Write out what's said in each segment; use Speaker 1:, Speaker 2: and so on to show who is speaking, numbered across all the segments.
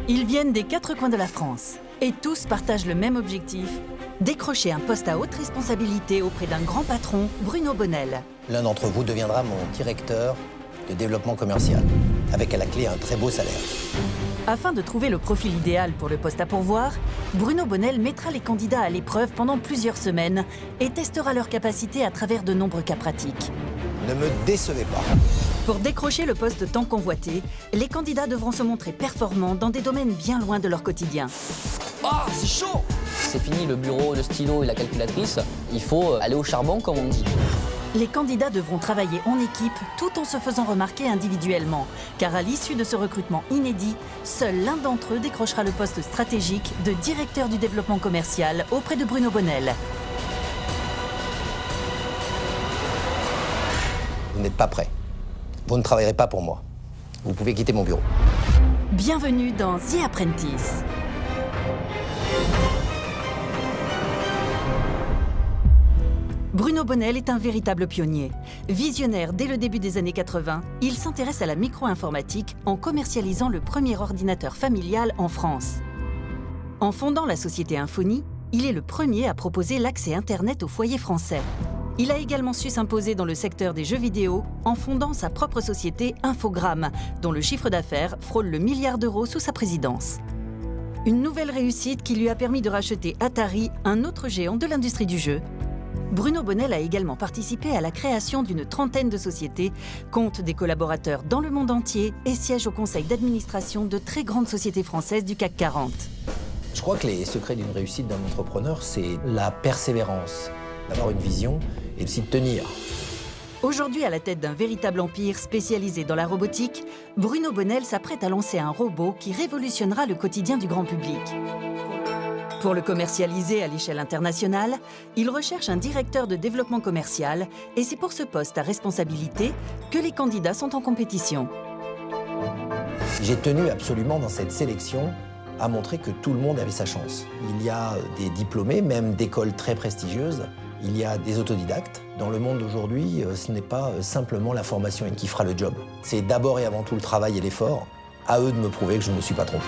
Speaker 1: Ils viennent des quatre coins de la France et tous partagent le même objectif, décrocher un poste à haute responsabilité auprès d'un grand patron, Bruno Bonnel.
Speaker 2: L'un d'entre vous deviendra mon directeur de développement commercial, avec à la clé un très beau salaire.
Speaker 1: Afin de trouver le profil idéal pour le poste à pourvoir, Bruno Bonnel mettra les candidats à l'épreuve pendant plusieurs semaines et testera leur capacité à travers de nombreux cas pratiques.
Speaker 2: Ne me décevez pas.
Speaker 1: Pour décrocher le poste tant convoité, les candidats devront se montrer performants dans des domaines bien loin de leur quotidien.
Speaker 3: Ah, c'est chaud! C'est fini le bureau, le stylo et la calculatrice. Il faut aller au charbon, comme on dit.
Speaker 1: Les candidats devront travailler en équipe tout en se faisant remarquer individuellement, car à l'issue de ce recrutement inédit, seul l'un d'entre eux décrochera le poste stratégique de directeur du développement commercial auprès de Bruno Bonnel.
Speaker 2: Vous n'êtes pas prêt. Vous ne travaillerez pas pour moi. Vous pouvez quitter mon bureau.
Speaker 1: Bienvenue dans The Apprentice. Bruno Bonnel est un véritable pionnier. Visionnaire dès le début des années 80, il s'intéresse à la micro-informatique en commercialisant le premier ordinateur familial en France. En fondant la société Infony, il est le premier à proposer l'accès Internet aux foyers français. Il a également su s'imposer dans le secteur des jeux vidéo en fondant sa propre société Infogrames, dont le chiffre d'affaires frôle le milliard d'euros sous sa présidence. Une nouvelle réussite qui lui a permis de racheter Atari, un autre géant de l'industrie du jeu. Bruno Bonnel a également participé à la création d'une trentaine de sociétés, compte des collaborateurs dans le monde entier et siège au conseil d'administration de très grandes sociétés françaises du CAC 40.
Speaker 2: Je crois que les secrets d'une réussite d'un entrepreneur, c'est la persévérance, d'avoir une vision et aussi de tenir.
Speaker 1: Aujourd'hui, à la tête d'un véritable empire spécialisé dans la robotique, Bruno Bonnel s'apprête à lancer un robot qui révolutionnera le quotidien du grand public. Pour le commercialiser à l'échelle internationale, il recherche un directeur de développement commercial et c'est pour ce poste à responsabilité que les candidats sont en compétition.
Speaker 2: J'ai tenu absolument dans cette sélection à montrer que tout le monde avait sa chance. Il y a des diplômés, même d'écoles très prestigieuses. Il y a des autodidactes. Dans le monde d'aujourd'hui, ce n'est pas simplement la formation qui fera le job. C'est d'abord et avant tout le travail et l'effort. À eux de me prouver que je ne me suis pas trompé.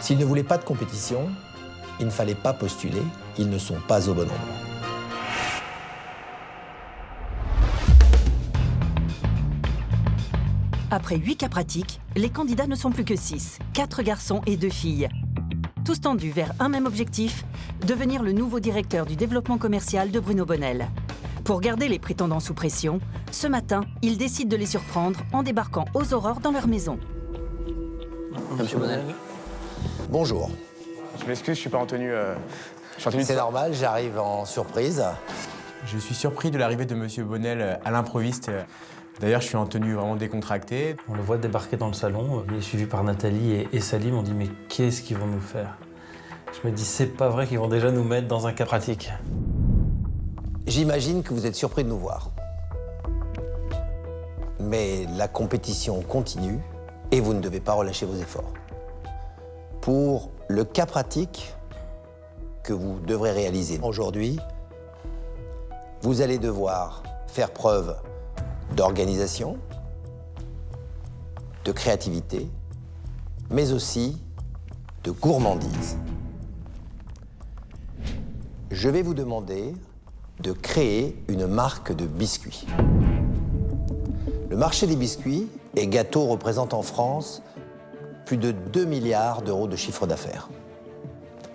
Speaker 2: S'ils ne voulaient pas de compétition, il ne fallait pas postuler. Ils ne sont pas au bon endroit.
Speaker 1: Après 8 cas pratiques, les candidats ne sont plus que 6, 4 garçons et 2 filles. Tous tendus vers un même objectif, devenir le nouveau directeur du développement commercial de Bruno Bonnel. Pour garder les prétendants sous pression, ce matin, il décide de les surprendre en débarquant aux aurores dans leur maison.
Speaker 3: Monsieur Bonnel.
Speaker 2: Bonjour.
Speaker 4: Je m'excuse, je suis pas en tenue.
Speaker 2: C'est normal, j'arrive en surprise.
Speaker 4: Je suis surpris de l'arrivée de Monsieur Bonnel à l'improviste. D'ailleurs, je suis en tenue vraiment décontractée.
Speaker 5: On le voit débarquer dans le salon, il est suivi par Nathalie et Salim. On dit mais qu'est-ce qu'ils vont nous faire? Je me dis c'est pas vrai qu'ils vont déjà nous mettre dans un cas pratique.
Speaker 2: J'imagine que vous êtes surpris de nous voir. Mais la compétition continue et vous ne devez pas relâcher vos efforts. Pour le cas pratique que vous devrez réaliser aujourd'hui, vous allez devoir faire preuve d'organisation, de créativité, mais aussi de gourmandise. Je vais vous demander de créer une marque de biscuits. Le marché des biscuits et gâteaux représente en France plus de 2 milliards d'euros de chiffre d'affaires.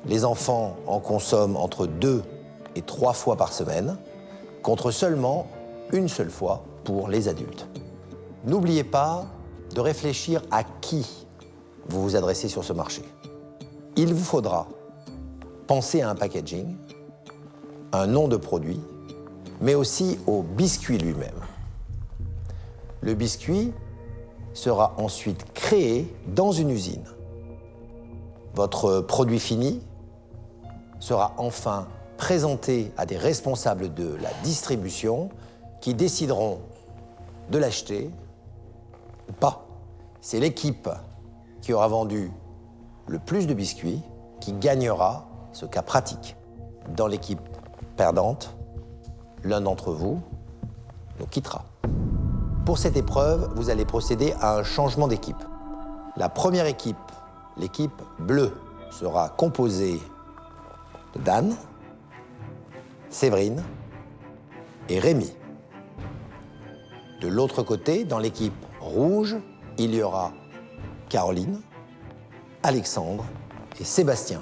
Speaker 2: Les enfants en consomment entre 2 et 3 fois par semaine, contre seulement une seule fois pour les adultes. N'oubliez pas de réfléchir à qui vous vous adressez sur ce marché. Il vous faudra penser à un packaging, un nom de produit, mais aussi au biscuit lui-même. Le biscuit sera ensuite créé dans une usine. Votre produit fini sera enfin présenté à des responsables de la distribution qui décideront de l'acheter ou pas. C'est l'équipe qui aura vendu le plus de biscuits qui gagnera ce cas pratique. Dans l'équipe perdante, l'un d'entre vous nous quittera. Pour cette épreuve, vous allez procéder à un changement d'équipe. La première équipe, l'équipe bleue, sera composée de Dan, Séverine et Rémi. De l'autre côté, dans l'équipe rouge, il y aura Caroline, Alexandre et Sébastien.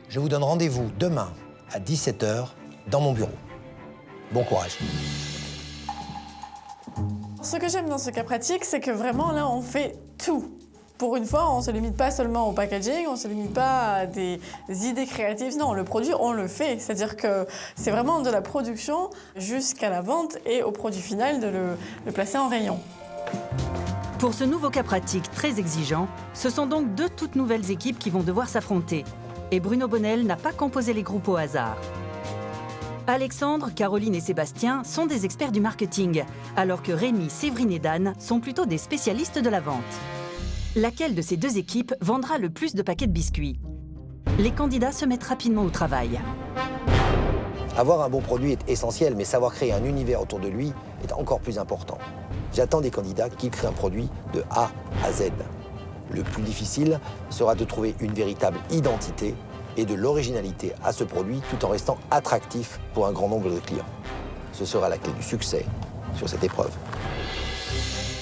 Speaker 2: Je vous donne rendez-vous demain à 17h dans mon bureau. Bon courage.
Speaker 6: Ce que j'aime dans ce cas pratique, c'est que vraiment là, on fait tout. Pour une fois, on ne se limite pas seulement au packaging, on ne se limite pas à des idées créatives. Non, le produit, on le fait. C'est-à-dire que c'est vraiment de la production jusqu'à la vente et au produit final de le placer en rayon.
Speaker 1: Pour ce nouveau cas pratique très exigeant, ce sont donc 2 toutes nouvelles équipes qui vont devoir s'affronter. Et Bruno Bonnel n'a pas composé les groupes au hasard. Alexandre, Caroline et Sébastien sont des experts du marketing, alors que Rémi, Séverine et Dan sont plutôt des spécialistes de la vente. Laquelle de ces 2 équipes vendra le plus de paquets de biscuits? Les candidats se mettent rapidement au travail.
Speaker 2: Avoir un bon produit est essentiel, mais savoir créer un univers autour de lui est encore plus important. J'attends des candidats qui créent un produit de A à Z. Le plus difficile sera de trouver une véritable identité et de l'originalité à ce produit tout en restant attractif pour un grand nombre de clients. Ce sera la clé du succès sur cette épreuve.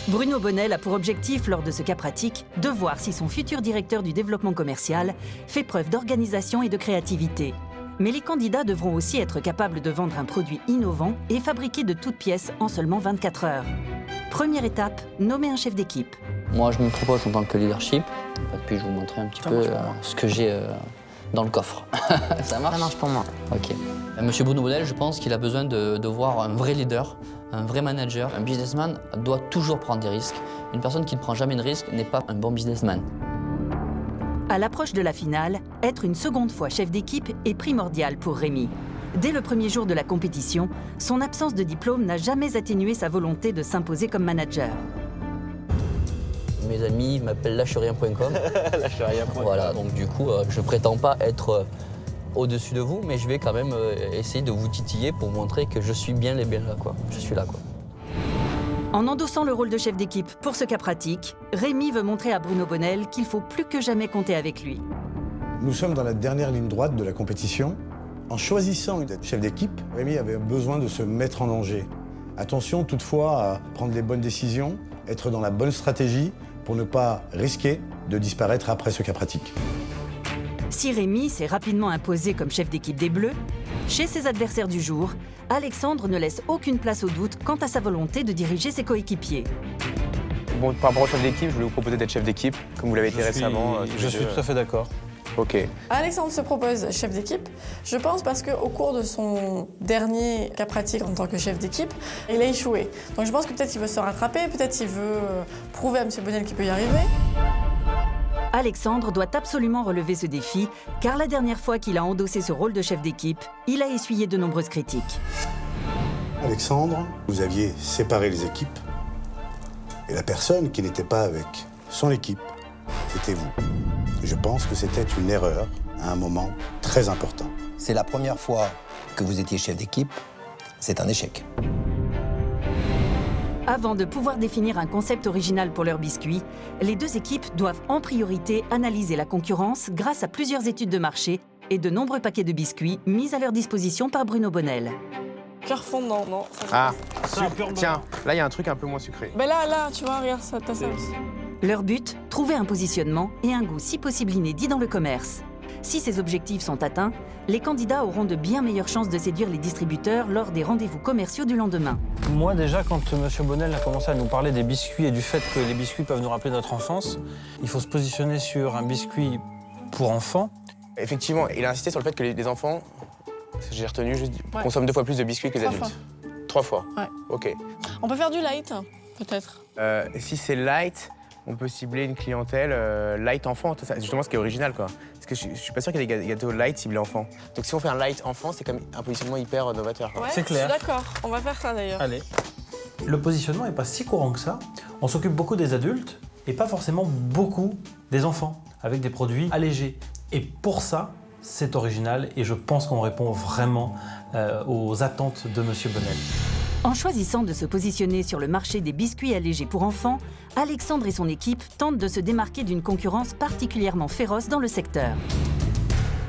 Speaker 1: Bruno Bonnel a pour objectif, lors de ce cas pratique, de voir si son futur directeur du développement commercial fait preuve d'organisation et de créativité. Mais les candidats devront aussi être capables de vendre un produit innovant et fabriqué de toutes pièces en seulement 24 heures. Première étape, nommer un chef d'équipe.
Speaker 3: Moi, je me propose en tant que leadership. Puis je vais vous montrer un petit peu ce que j'ai dans le coffre. Ça marche?
Speaker 7: Ça marche pour moi.
Speaker 3: Ok. Monsieur Bruno Bonnel, je pense qu'il a besoin de voir un vrai leader, un vrai manager. Un businessman doit toujours prendre des risques. Une personne qui ne prend jamais de risques n'est pas un bon businessman.
Speaker 1: À l'approche de la finale, être une seconde fois chef d'équipe est primordial pour Rémi. Dès le premier jour de la compétition, son absence de diplôme n'a jamais atténué sa volonté de s'imposer comme manager.
Speaker 3: Mes amis m'appellent lâcherien.com. Lâcherien.com. Voilà, donc du coup, je prétends pas être au-dessus de vous, mais je vais quand même essayer de vous titiller pour montrer que je suis bien là, quoi. Je suis là, quoi.
Speaker 1: En endossant le rôle de chef d'équipe pour ce cas pratique, Rémi veut montrer à Bruno Bonnel qu'il faut plus que jamais compter avec lui.
Speaker 8: Nous sommes dans la dernière ligne droite de la compétition. En choisissant d'être chef d'équipe, Rémi avait besoin de se mettre en danger. Attention toutefois à prendre les bonnes décisions, être dans la bonne stratégie pour ne pas risquer de disparaître après ce cas pratique.
Speaker 1: Si Rémi s'est rapidement imposé comme chef d'équipe des Bleus, chez ses adversaires du jour, Alexandre ne laisse aucune place au doute quant à sa volonté de diriger ses coéquipiers.
Speaker 4: Bon, par rapport au chef d'équipe, je voulais vous proposer d'être chef d'équipe, comme vous l'avez été récemment.
Speaker 5: Je suis tout à fait d'accord.
Speaker 4: Ok.
Speaker 6: Alexandre se propose chef d'équipe, je pense parce qu'au cours de son dernier cas pratique en tant que chef d'équipe, il a échoué. Donc je pense que peut-être qu'il veut se rattraper, peut-être qu'il veut prouver à M. Bonnel qu'il peut y arriver.
Speaker 1: Alexandre doit absolument relever ce défi, car la dernière fois qu'il a endossé ce rôle de chef d'équipe, il a essuyé de nombreuses critiques.
Speaker 8: Alexandre, vous aviez séparé les équipes et la personne qui n'était pas avec son équipe, c'était vous. Je pense que c'était une erreur à un moment très important.
Speaker 2: C'est la première fois que vous étiez chef d'équipe, c'est un échec.
Speaker 1: Avant de pouvoir définir un concept original pour leurs biscuits, les 2 équipes doivent en priorité analyser la concurrence grâce à plusieurs études de marché et de nombreux paquets de biscuits mis à leur disposition par Bruno Bonnel.
Speaker 6: Cœur fondant, non.
Speaker 4: Ah, tiens, là il y a un truc un peu moins sucré.
Speaker 6: Ben là, tu vois, regarde, ça, t'as ça aussi.
Speaker 1: Leur but, trouver un positionnement et un goût si possible inédit dans le commerce. Si ces objectifs sont atteints, les candidats auront de bien meilleures chances de séduire les distributeurs lors des rendez-vous commerciaux du lendemain.
Speaker 5: Moi, déjà, quand M. Bonnel a commencé à nous parler des biscuits et du fait que les biscuits peuvent nous rappeler notre enfance, il faut se positionner sur un biscuit pour enfants.
Speaker 4: Effectivement, il a insisté sur le fait que les enfants, j'ai retenu, juste, consomment 2 fois plus de biscuits que les adultes. 3 fois.
Speaker 6: Ouais.
Speaker 4: Ok.
Speaker 6: On peut faire du light, peut-être.
Speaker 4: Si c'est light, on peut cibler une clientèle light enfant, c'est justement ce qui est original, quoi. Parce que je suis pas sûr qu'il y ait des gâteaux light ciblés enfants. Donc si on fait un light enfant, c'est comme un positionnement hyper novateur, quoi.
Speaker 6: Ouais,
Speaker 5: C'est clair.
Speaker 6: Je suis d'accord, on va faire ça d'ailleurs.
Speaker 5: Allez. Le positionnement n'est pas si courant que ça. On s'occupe beaucoup des adultes et pas forcément beaucoup des enfants, avec des produits allégés. Et pour ça, c'est original et je pense qu'on répond vraiment aux attentes de M. Bonnel.
Speaker 1: En choisissant de se positionner sur le marché des biscuits allégés pour enfants, Alexandre et son équipe tentent de se démarquer d'une concurrence particulièrement féroce dans le secteur.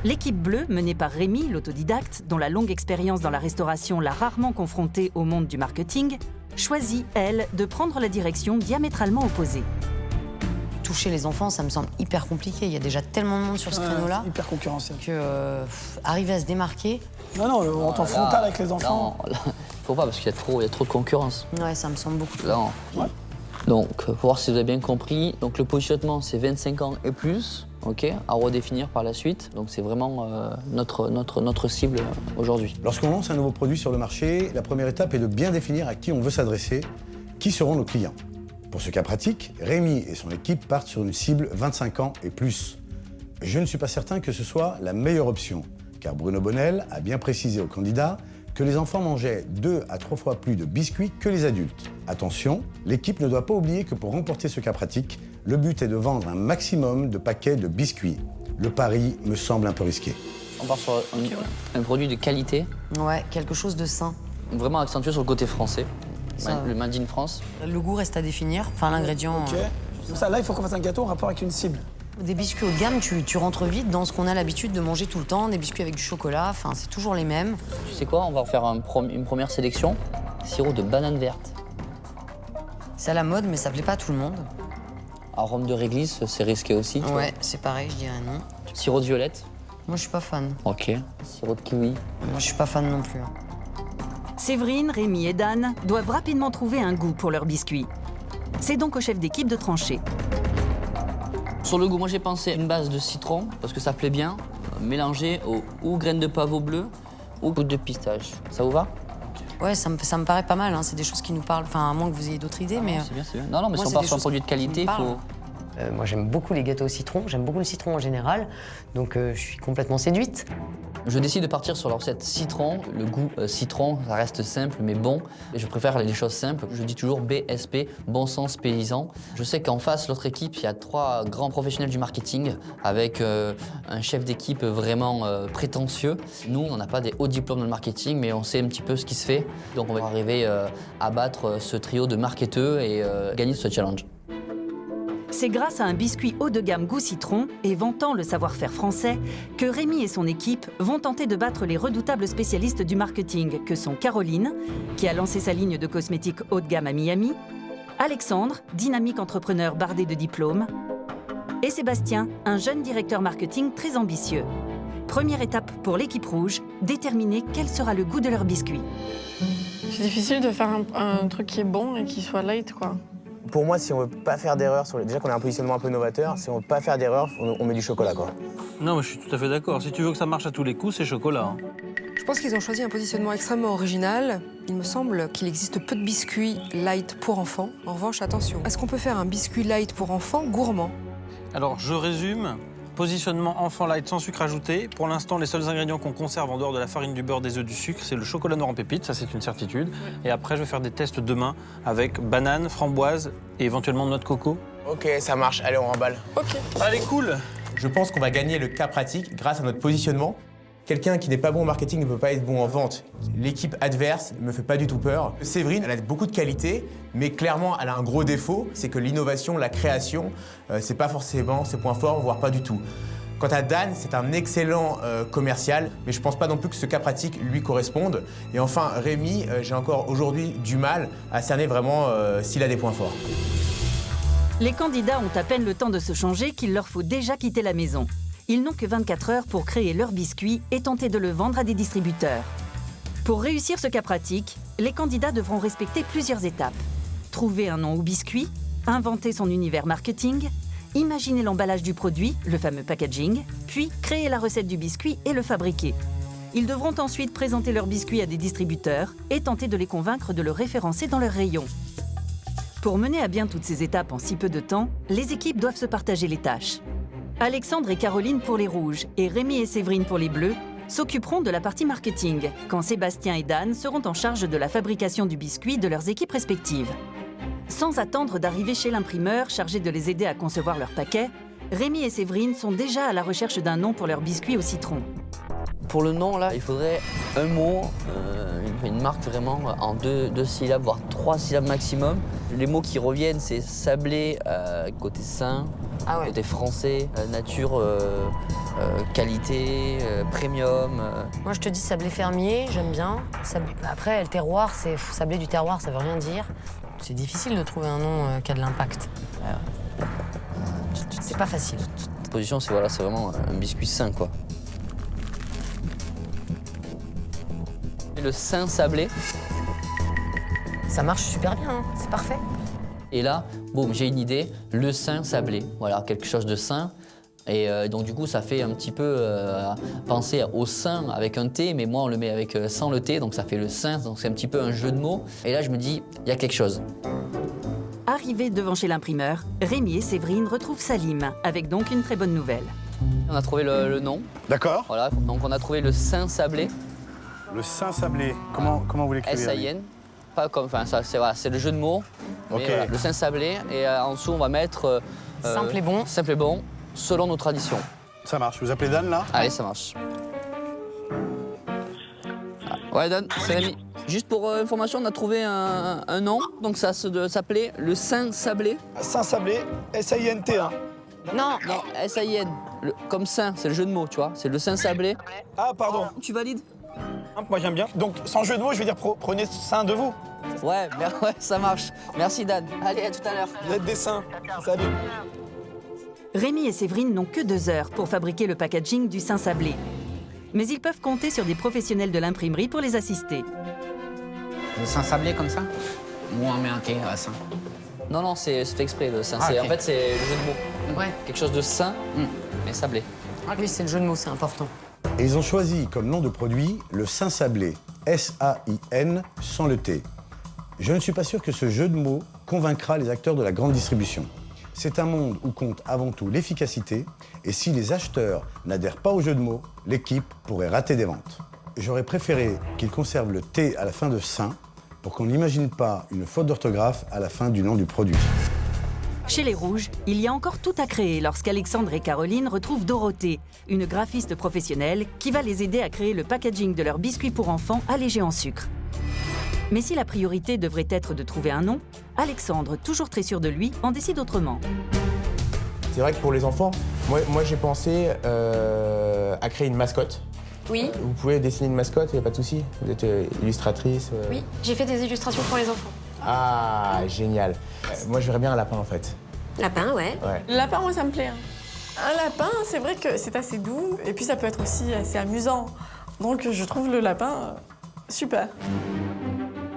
Speaker 1: L'équipe bleue, menée par Rémi, l'autodidacte, dont la longue expérience dans la restauration l'a rarement confrontée au monde du marketing, choisit, elle, de prendre la direction diamétralement opposée.
Speaker 7: Toucher les enfants, ça me semble hyper compliqué. Il y a déjà tellement de monde sur ce créneau-là.
Speaker 9: Hyper concurrentiel.
Speaker 7: Que arriver à se démarquer.
Speaker 9: Non, on est en frontal avec les enfants.
Speaker 3: Non, faut pas parce qu'il y a trop de concurrence.
Speaker 7: Ouais, ça me semble beaucoup.
Speaker 3: Non.
Speaker 9: Ouais.
Speaker 3: Donc, pour voir si vous avez bien compris, donc le positionnement c'est 25 ans et plus, ok, à redéfinir par la suite. Donc c'est vraiment notre cible aujourd'hui.
Speaker 8: Lorsqu'on lance un nouveau produit sur le marché, la première étape est de bien définir à qui on veut s'adresser, qui seront nos clients. Pour ce cas pratique, Rémi et son équipe partent sur une cible 25 ans et plus. Je ne suis pas certain que ce soit la meilleure option, car Bruno Bonnel a bien précisé aux candidats que les enfants mangeaient 2 à 3 fois plus de biscuits que les adultes. Attention, l'équipe ne doit pas oublier que pour remporter ce cas pratique, le but est de vendre un maximum de paquets de biscuits. Le pari me semble un peu risqué.
Speaker 3: On part sur un produit de qualité,
Speaker 7: Ouais, quelque chose de sain.
Speaker 3: vraiment accentué sur le côté français,
Speaker 7: Ça,
Speaker 3: le Made in France.
Speaker 7: Le goût reste à définir, enfin l'ingrédient.
Speaker 9: Ok. Ça, là, il faut qu'on fasse un gâteau en rapport avec une cible.
Speaker 7: Des biscuits haut de gamme, tu rentres vite dans ce qu'on a l'habitude de manger tout le temps, des biscuits avec du chocolat, enfin c'est toujours les mêmes.
Speaker 3: Tu sais quoi, on va faire une première sélection, sirop de banane verte.
Speaker 7: C'est à la mode, mais ça plaît pas à tout le monde.
Speaker 3: Arôme de réglisse, c'est risqué aussi. tu vois.
Speaker 7: Ouais, c'est pareil, je dirais non.
Speaker 3: Sirop de violette,
Speaker 7: Moi je suis pas fan.
Speaker 3: ok. Sirop de kiwi.
Speaker 7: Moi je suis pas fan non plus.
Speaker 1: Séverine, Rémi et Dan doivent rapidement trouver un goût pour leurs biscuits. C'est donc au chef d'équipe de trancher.
Speaker 3: Sur le goût, moi j'ai pensé une base de citron, parce que ça plaît bien, mélangé ou graines de pavot bleu ou gouttes de pistache. Ça vous va?
Speaker 7: Ouais, ça me paraît pas mal, hein. C'est des choses qui nous parlent, enfin à moins que vous ayez d'autres idées, mais...
Speaker 3: C'est bien, c'est bien. Non, mais
Speaker 7: moi,
Speaker 3: si on
Speaker 7: c'est
Speaker 3: part
Speaker 7: des
Speaker 3: sur un
Speaker 7: choses
Speaker 3: produit de
Speaker 7: qui
Speaker 3: qualité,
Speaker 7: me
Speaker 3: il
Speaker 7: parlent.
Speaker 3: faut...
Speaker 10: Moi, j'aime beaucoup les gâteaux au citron, j'aime beaucoup le citron en général, donc je suis complètement séduite.
Speaker 3: Je décide de partir sur la recette citron. Le goût citron, ça reste simple mais bon. Et je préfère les choses simples. Je dis toujours BSP, bon sens paysan. Je sais qu'en face, l'autre équipe, il y a 3 grands professionnels du marketing avec un chef d'équipe vraiment prétentieux. Nous, on n'a pas des hauts diplômes dans le marketing, mais on sait un petit peu ce qui se fait. Donc on va arriver à battre ce trio de marketeurs et gagner ce challenge.
Speaker 1: C'est grâce à un biscuit haut de gamme goût citron et vantant le savoir-faire français que Rémi et son équipe vont tenter de battre les redoutables spécialistes du marketing que sont Caroline, qui a lancé sa ligne de cosmétiques haut de gamme à Miami, Alexandre, dynamique entrepreneur bardé de diplômes, et Sébastien, un jeune directeur marketing très ambitieux. Première étape pour l'équipe rouge, déterminer quel sera le goût de leur biscuit.
Speaker 6: C'est difficile de faire un truc qui est bon et qui soit light, quoi.
Speaker 4: Pour moi, si on veut pas faire d'erreur, déjà qu'on a un positionnement un peu novateur, si on veut pas faire d'erreur, on met du chocolat, quoi.
Speaker 5: Non, mais je suis tout à fait d'accord. Si tu veux que ça marche à tous les coups, c'est chocolat. Hein.
Speaker 11: Je pense qu'ils ont choisi un positionnement extrêmement original. Il me semble qu'il existe peu de biscuits light pour enfants. En revanche, attention, est-ce qu'on peut faire un biscuit light pour enfants gourmand?
Speaker 5: Alors, je résume. Positionnement enfant light sans sucre ajouté. Pour l'instant, les seuls ingrédients qu'on conserve en dehors de la farine, du beurre, des œufs, du sucre, c'est le chocolat noir en pépites, ça c'est une certitude. Et après, je vais faire des tests demain avec banane, framboise et éventuellement noix de coco.
Speaker 4: Ok, ça marche. Allez, on remballe.
Speaker 6: Ok.
Speaker 5: Allez, cool!
Speaker 4: Je pense qu'on va gagner le cas pratique grâce à notre positionnement. Quelqu'un qui n'est pas bon en marketing ne peut pas être bon en vente. L'équipe adverse ne me fait pas du tout peur. Séverine, elle a beaucoup de qualités, mais clairement, elle a un gros défaut, c'est que l'innovation, la création, c'est pas forcément ses points forts, voire pas du tout. Quant à Dan, c'est un excellent commercial, mais je pense pas non plus que ce cas pratique lui corresponde. Et enfin, Rémi, j'ai encore aujourd'hui du mal à cerner vraiment s'il a des points forts.
Speaker 1: Les candidats ont à peine le temps de se changer qu'il leur faut déjà quitter la maison. Ils n'ont que 24 heures pour créer leur biscuit et tenter de le vendre à des distributeurs. Pour réussir ce cas pratique, les candidats devront respecter plusieurs étapes. Trouver un nom au biscuit, inventer son univers marketing, imaginer l'emballage du produit, le fameux packaging, puis créer la recette du biscuit et le fabriquer. Ils devront ensuite présenter leur biscuit à des distributeurs et tenter de les convaincre de le référencer dans leur rayon. Pour mener à bien toutes ces étapes en si peu de temps, les équipes doivent se partager les tâches. Alexandre et Caroline pour les rouges et Rémi et Séverine pour les bleus s'occuperont de la partie marketing, quand Sébastien et Dan seront en charge de la fabrication du biscuit de leurs équipes respectives. Sans attendre d'arriver chez l'imprimeur chargé de les aider à concevoir leur paquet, Rémi et Séverine sont déjà à la recherche d'un nom pour leur biscuit au citron.
Speaker 3: Pour le nom, là, il faudrait un mot, une une marque vraiment en deux syllabes, voire 3 syllabes maximum. Les mots qui reviennent, c'est sablé, côté sain, côté français, nature, qualité, premium.
Speaker 7: Moi, je te dis sablé fermier, j'aime bien. Après, le terroir, c'est sablé du terroir, ça veut rien dire. C'est difficile de trouver un nom qui a de l'impact. C'est pas facile.
Speaker 3: La position, c'est voilà, c'est vraiment un biscuit sain, quoi. Le sain sablé.
Speaker 7: Ça marche super bien, hein. C'est parfait.
Speaker 3: Et là, boum, j'ai une idée, le sain sablé. Voilà, quelque chose de sain. Et donc du coup, ça fait un petit peu penser au sain avec un T, mais moi on le met avec sans le T, donc ça fait le sain, donc c'est un petit peu un jeu de mots. Et là, je me dis, il y a quelque chose.
Speaker 1: Arrivés devant chez l'imprimeur, Rémi et Séverine retrouvent Salim, avec donc une très bonne nouvelle.
Speaker 3: On a trouvé le nom.
Speaker 8: D'accord.
Speaker 3: Voilà, donc on a trouvé le sain sablé.
Speaker 8: Le sain sablé, comment vous l'écrivez?
Speaker 3: S-A-I-N. Pas comme, enfin, ça, c'est le jeu de mots. Mais,
Speaker 8: Ok.
Speaker 3: voilà, le sain sablé. Et en dessous, on va mettre.
Speaker 7: Simple et bon.
Speaker 3: Simple et bon, selon nos traditions.
Speaker 8: Ça marche. Vous appelez Dan, là?
Speaker 3: Allez, ça marche. Ouais, Dan, c'est Rémi. Juste pour information, on a trouvé un nom. Donc ça s'appelait le sain sablé.
Speaker 9: Saint Sablé, S-A-I-N-T, hein.
Speaker 3: Non, S-A-I-N. Comme sain, c'est le jeu de mots, tu vois. C'est le sain sablé.
Speaker 9: Ah, pardon.
Speaker 3: Tu valides?
Speaker 9: Moi, j'aime bien. Donc, sans jeu de mots, je vais dire prenez soin de vous.
Speaker 3: Ouais, ça marche. Merci, Dan. Allez, à tout à l'heure.
Speaker 9: Vous êtes des saints. Salut.
Speaker 1: Rémi et Séverine n'ont que 2 heures pour fabriquer le packaging du sain sablé. Mais ils peuvent compter sur des professionnels de l'imprimerie pour les assister.
Speaker 12: Le sain sablé comme ça? Ou on met un T à sain?
Speaker 3: Non, c'est fait exprès, le sain.
Speaker 12: Ah, ok.
Speaker 3: En fait, c'est le jeu de mots.
Speaker 7: Ouais.
Speaker 3: Quelque chose de sain, mais sablé.
Speaker 7: Ah oui, c'est le jeu de mots, c'est important.
Speaker 8: Et ils ont choisi comme nom de produit le sain sablé, S-A-I-N, sans le T. Je ne suis pas sûr que ce jeu de mots convaincra les acteurs de la grande distribution. C'est un monde où compte avant tout l'efficacité, et si les acheteurs n'adhèrent pas au jeu de mots, l'équipe pourrait rater des ventes. J'aurais préféré qu'ils conservent le T à la fin de sain, pour qu'on n'imagine pas une faute d'orthographe à la fin du nom du produit.
Speaker 1: Chez les Rouges, il y a encore tout à créer lorsqu'Alexandre et Caroline retrouvent Dorothée, une graphiste professionnelle qui va les aider à créer le packaging de leurs biscuits pour enfants allégés en sucre. Mais si la priorité devrait être de trouver un nom, Alexandre, toujours très sûr de lui, en décide autrement.
Speaker 4: C'est vrai que pour les enfants, moi j'ai pensé à créer une mascotte.
Speaker 13: Oui.
Speaker 4: Vous pouvez dessiner une mascotte, il n'y a pas de souci. Vous êtes illustratrice.
Speaker 13: Oui, j'ai fait des illustrations pour les enfants.
Speaker 4: Ah, génial. Moi, je verrais bien un lapin, en fait.
Speaker 13: Lapin, ouais.
Speaker 6: Le lapin, moi, ça me plaît. Hein. Un lapin, c'est vrai que c'est assez doux, et puis ça peut être aussi assez amusant. Donc, je trouve le lapin super.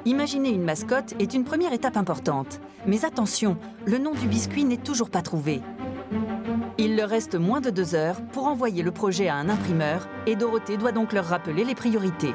Speaker 1: Imaginer une mascotte est une première étape importante. Mais attention, le nom du biscuit n'est toujours pas trouvé. Il leur reste moins de 2 heures pour envoyer le projet à un imprimeur, et Dorothée doit donc leur rappeler les priorités.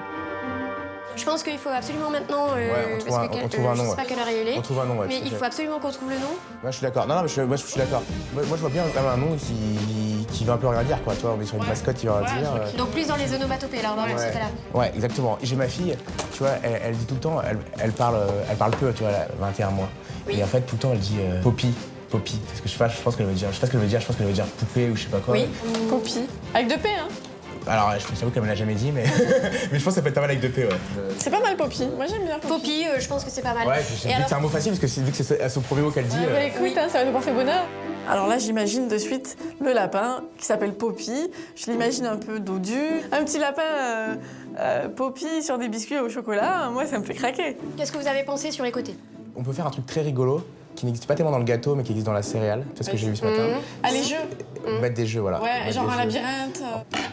Speaker 13: Je pense qu'il faut absolument maintenant,
Speaker 4: on trouve un nom,
Speaker 13: je sais pas quelle heure il est,
Speaker 4: on trouve un nom, ouais,
Speaker 13: mais
Speaker 4: tout à
Speaker 13: il
Speaker 4: fait.
Speaker 13: faut absolument qu'on trouve le nom.
Speaker 4: Moi, je suis d'accord. Non, moi, je suis d'accord. Moi, je vois bien un nom qui veut un peu rien dire, quoi. Tu vois, on est sur une mascotte qui veut rien dire.
Speaker 13: Donc plus dans les onomatopées, alors dans ce cas-là.
Speaker 4: Ouais, exactement. J'ai ma fille, tu vois, elle dit tout le temps, elle parle peu, tu vois, elle a 21 mois.
Speaker 13: Oui.
Speaker 4: Et en fait, tout le temps, elle dit Poppy. Parce que je pense qu'elle veut dire, je sais pas ce qu'elle veut dire, je pense qu'elle veut dire poupée ou je sais pas quoi.
Speaker 6: Oui, Poppy. Avec 2 P, hein.
Speaker 4: Alors, je t'avoue qu'elle me l'a jamais dit, mais mais je pense que ça peut être pas mal avec 2 P, ouais.
Speaker 6: C'est pas mal Poppy, moi j'aime bien Poppy.
Speaker 13: Poppy, je pense que c'est pas mal.
Speaker 4: Ouais, vu que c'est un mot facile, parce que vu que c'est son premier mot qu'elle dit.
Speaker 6: Bah, écoute, hein, ça va nous porter bonheur. Alors là, j'imagine de suite le lapin qui s'appelle Poppy. Je l'imagine un peu dodu. Un petit lapin Poppy sur des biscuits au chocolat, moi ça me fait craquer.
Speaker 13: Qu'est-ce que vous avez pensé sur les côtés?
Speaker 4: On peut faire un truc très rigolo qui n'existe pas tellement dans le gâteau, mais qui existe dans la céréale. C'est ce que j'ai vu ce matin.
Speaker 6: Ah, les jeux.
Speaker 4: Mettre des jeux, voilà.
Speaker 6: Ouais,
Speaker 4: Mettre
Speaker 6: genre
Speaker 4: des
Speaker 6: un
Speaker 4: jeux.
Speaker 6: labyrinthe.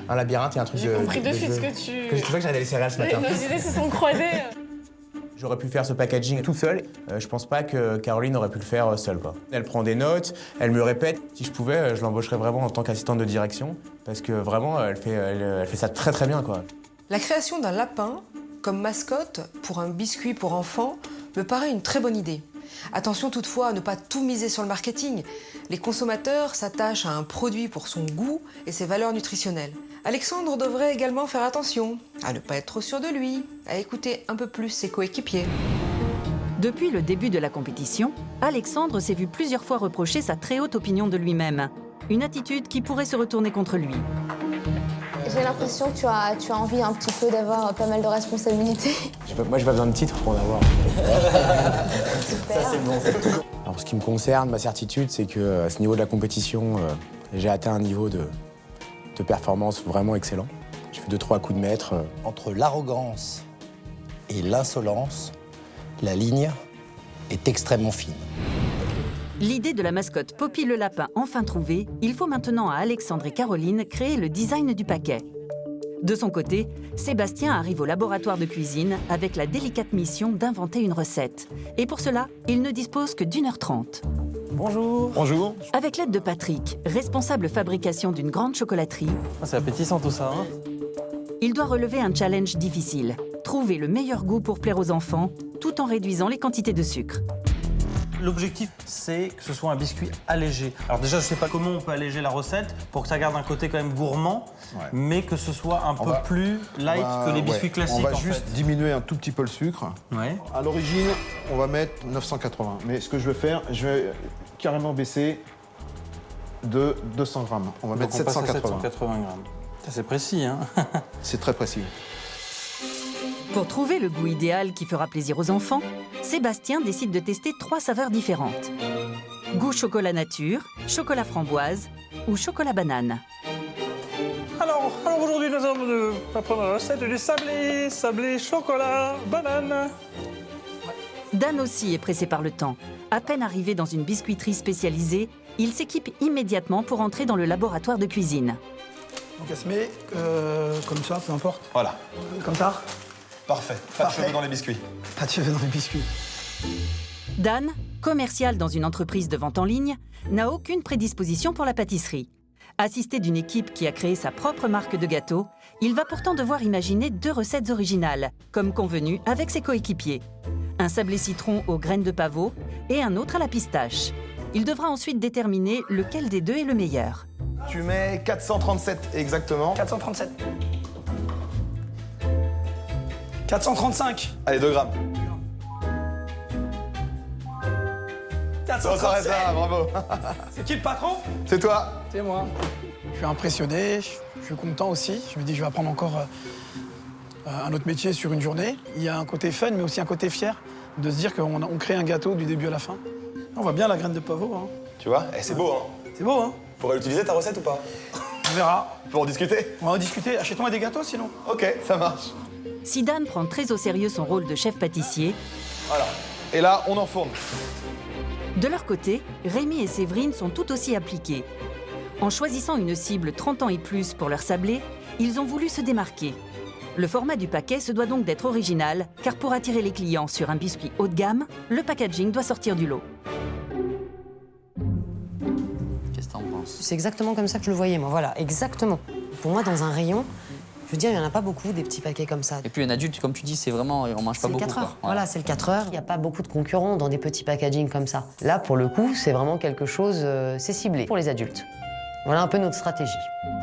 Speaker 4: Un labyrinthe et un truc de.
Speaker 6: J'ai compris de
Speaker 4: de
Speaker 6: suite
Speaker 4: jeu.
Speaker 6: ce que tu.
Speaker 4: C'est pour ça que j'ai regardé les céréales ce matin.
Speaker 6: Nos idées se sont croisées.
Speaker 4: J'aurais pu faire ce packaging tout seul. Je pense pas que Caroline aurait pu le faire seule, quoi. Elle prend des notes, elle me répète. Si je pouvais, je l'embaucherais vraiment en tant qu'assistante de direction, parce que vraiment, elle fait ça très très bien, quoi.
Speaker 11: La création d'un lapin comme mascotte pour un biscuit pour enfants me paraît une très bonne idée. Attention toutefois à ne pas tout miser sur le marketing. Les consommateurs s'attachent à un produit pour son goût et ses valeurs nutritionnelles. Alexandre devrait également faire attention à ne pas être trop sûr de lui, à écouter un peu plus ses coéquipiers.
Speaker 1: Depuis le début de la compétition, Alexandre s'est vu plusieurs fois reprocher sa très haute opinion de lui-même. Une attitude qui pourrait se retourner contre lui.
Speaker 14: J'ai l'impression que tu as envie un petit peu d'avoir pas mal de responsabilités.
Speaker 15: Moi, j'ai pas besoin de titre pour en avoir.
Speaker 14: Super.
Speaker 15: Ça, c'est bon. Alors, pour ce qui me concerne, ma certitude, c'est que à ce niveau de la compétition, j'ai atteint un niveau de performance vraiment excellent. J'ai fait 2-3 coups de maître.
Speaker 2: Entre l'arrogance et l'insolence, la ligne est extrêmement fine.
Speaker 1: L'idée de la mascotte Poppy le lapin enfin trouvée, il faut maintenant à Alexandre et Caroline créer le design du paquet. De son côté, Sébastien arrive au laboratoire de cuisine avec la délicate mission d'inventer une recette. Et pour cela, il ne dispose que d'1h30.
Speaker 5: Bonjour.
Speaker 9: Bonjour.
Speaker 1: Avec l'aide de Patrick, responsable fabrication d'une grande chocolaterie,
Speaker 5: C'est appétissant tout ça, hein?
Speaker 1: il doit relever un challenge difficile. Trouver le meilleur goût pour plaire aux enfants, tout en réduisant les quantités de sucre.
Speaker 5: L'objectif, c'est que ce soit un biscuit allégé. Alors déjà, je ne sais pas comment on peut alléger la recette pour que ça garde un côté quand même gourmand, mais que ce soit un peu plus light que les biscuits classiques.
Speaker 16: On va juste diminuer un tout petit peu le sucre.
Speaker 5: Ouais.
Speaker 16: À l'origine, on va mettre 980. Mais ce que je vais faire, je vais carrément baisser de 200 grammes. On va mettre 780.
Speaker 5: 780 grammes. C'est précis, hein?
Speaker 16: C'est très précis.
Speaker 1: Pour trouver le goût idéal qui fera plaisir aux enfants, Sébastien décide de tester 3 saveurs différentes. Goût chocolat nature, chocolat framboise ou chocolat banane.
Speaker 5: Alors aujourd'hui, nous allons apprendre la recette du sablé chocolat banane.
Speaker 1: Dan aussi est pressé par le temps. À peine arrivé dans une biscuiterie spécialisée, il s'équipe immédiatement pour entrer dans le laboratoire de cuisine.
Speaker 9: Donc elle se met comme ça, peu importe.
Speaker 16: Voilà.
Speaker 9: Comme ça.
Speaker 16: Parfait. Pas de cheveux dans les biscuits.
Speaker 9: Pas de cheveux dans les biscuits.
Speaker 1: Dan, commercial dans une entreprise de vente en ligne, n'a aucune prédisposition pour la pâtisserie. Assisté d'une équipe qui a créé sa propre marque de gâteaux, il va pourtant devoir imaginer 2 recettes originales, comme convenu avec ses coéquipiers. Un sablé citron aux graines de pavot et un autre à la pistache. Il devra ensuite déterminer lequel des 2 est le meilleur.
Speaker 16: Tu mets 437 exactement.
Speaker 9: 437. 435.
Speaker 16: Allez, 2 grammes.
Speaker 9: 437.
Speaker 16: On s'arrête là, bravo.
Speaker 9: C'est qui le patron?
Speaker 16: C'est toi.
Speaker 9: C'est moi. Je suis impressionné, je suis content aussi. Je me dis que je vais apprendre encore un autre métier sur une journée. Il y a un côté fun, mais aussi un côté fier de se dire qu'on crée un gâteau du début à la fin. On voit bien la graine de pavot. Hein.
Speaker 16: Tu vois, c'est beau, hein.
Speaker 9: C'est beau, hein.
Speaker 16: Tu pourrais l'utiliser ta recette ou pas?
Speaker 9: On verra.
Speaker 16: Pour en discuter?
Speaker 9: On va en discuter. Achète-moi des gâteaux sinon.
Speaker 16: Ok, ça marche.
Speaker 1: Si Dan prend très au sérieux son rôle de chef pâtissier,
Speaker 16: Voilà. Et là, on enfourne.
Speaker 1: de leur côté, Rémi et Séverine sont tout aussi appliqués. En choisissant une cible 30 ans et plus pour leur sablé, ils ont voulu se démarquer. Le format du paquet se doit donc d'être original, car pour attirer les clients sur un biscuit haut de gamme, le packaging doit sortir du lot.
Speaker 3: Qu'est-ce que t'en penses?
Speaker 7: C'est exactement comme ça que je le voyais, moi. Voilà, exactement. Pour moi, dans un rayon, je veux dire, il n'y en a pas beaucoup, des petits paquets comme ça.
Speaker 3: Et puis un adulte, comme tu dis, c'est vraiment, on mange pas
Speaker 7: C'est le
Speaker 3: beaucoup.
Speaker 7: 4 heures.
Speaker 3: Quoi.
Speaker 7: Voilà, c'est le 4 heures. Il n'y a pas beaucoup de concurrents dans des petits packaging comme ça. Là, pour le coup, c'est vraiment quelque chose, c'est ciblé pour les adultes. Voilà un peu notre stratégie.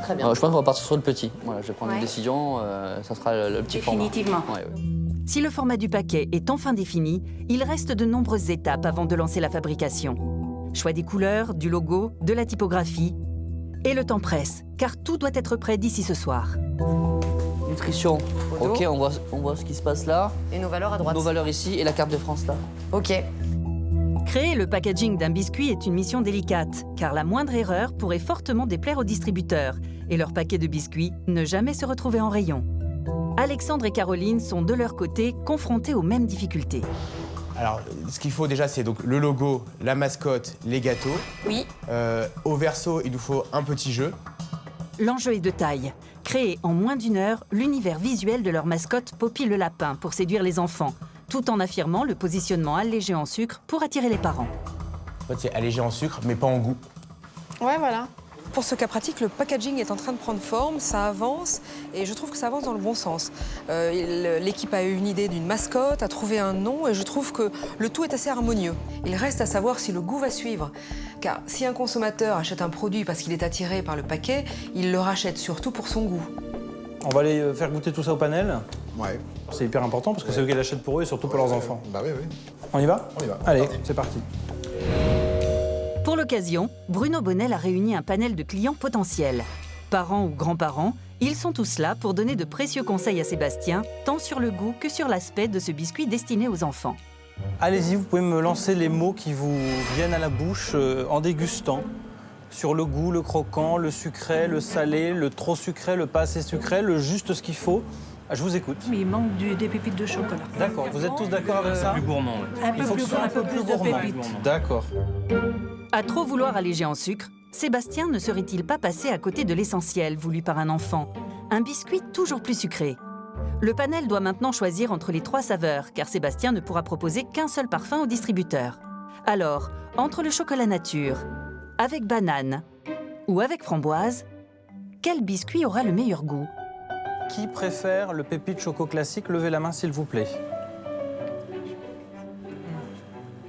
Speaker 7: Très bien.
Speaker 3: Je pense qu'on va partir sur le petit. Voilà, je vais prendre
Speaker 1: Ouais.
Speaker 3: une décision, ça sera le petit
Speaker 1: Définitivement.
Speaker 3: format. Ouais.
Speaker 1: Si le format du paquet est enfin défini, il reste de nombreuses étapes avant de lancer la fabrication. Choix des couleurs, du logo, de la typographie. Et le temps presse, car tout doit être prêt d'ici ce soir.
Speaker 3: Nutrition. Ok, on voit ce qui se passe là.
Speaker 7: Et nos valeurs à droite.
Speaker 3: Nos valeurs ici et la carte de France là.
Speaker 7: Ok.
Speaker 1: Créer le packaging d'un biscuit est une mission délicate, car la moindre erreur pourrait fortement déplaire aux distributeurs et leur paquet de biscuits ne jamais se retrouver en rayon. Alexandre et Caroline sont de leur côté confrontés aux mêmes difficultés.
Speaker 4: Alors, ce qu'il faut déjà, c'est donc le logo, la mascotte, les gâteaux.
Speaker 1: Oui.
Speaker 4: Au verso, il nous faut un petit jeu.
Speaker 1: L'enjeu est de taille. Créer en moins d'1 heure l'univers visuel de leur mascotte Poppy le lapin pour séduire les enfants, tout en affirmant le positionnement allégé en sucre pour attirer les parents.
Speaker 4: En fait, c'est allégé en sucre, mais pas en goût.
Speaker 11: Ouais, voilà. Pour ce cas pratique, le packaging est en train de prendre forme, ça avance, et je trouve que ça avance dans le bon sens. L'équipe a eu une idée d'une mascotte, a trouvé un nom, et je trouve que le tout est assez harmonieux. Il reste à savoir si le goût va suivre. Car si un consommateur achète un produit parce qu'il est attiré par le paquet, il le rachète surtout pour son goût.
Speaker 5: On va aller faire goûter tout ça au panel.
Speaker 16: Ouais.
Speaker 5: C'est hyper important parce que c'est eux qui l'achètent pour eux et surtout pour leurs enfants.
Speaker 16: Bah oui, oui.
Speaker 5: On y va?
Speaker 16: On y va.
Speaker 5: Allez, c'est parti.
Speaker 1: Pour l'occasion, Bruno Bonnel a réuni un panel de clients potentiels. Parents ou grands-parents, Ils sont tous là pour donner de précieux conseils à Sébastien, tant sur le goût que sur l'aspect de ce biscuit destiné aux enfants.
Speaker 5: Allez-y, vous pouvez me lancer les mots qui vous viennent à la bouche en dégustant. Sur le goût, le croquant, le sucré, le salé, le trop sucré, le pas assez sucré, le juste ce qu'il faut. Je vous écoute.
Speaker 17: Mais il manque des pépites de chocolat.
Speaker 5: D'accord, vous êtes tous d'accord avec ça?
Speaker 12: Plus gourmand,
Speaker 17: Un peu plus de
Speaker 5: gourmand.
Speaker 17: pépites.
Speaker 5: D'accord.
Speaker 1: À trop vouloir alléger en sucre, Sébastien ne serait-il pas passé à côté de l'essentiel voulu par un enfant? Un biscuit toujours plus sucré. Le panel doit maintenant choisir entre les 3 saveurs, car Sébastien ne pourra proposer qu'un seul parfum au distributeur. Alors, entre le chocolat nature, avec banane ou avec framboise, quel biscuit aura le meilleur goût?
Speaker 5: Qui préfère le pépite choco classique? Levez la main, s'il vous plaît.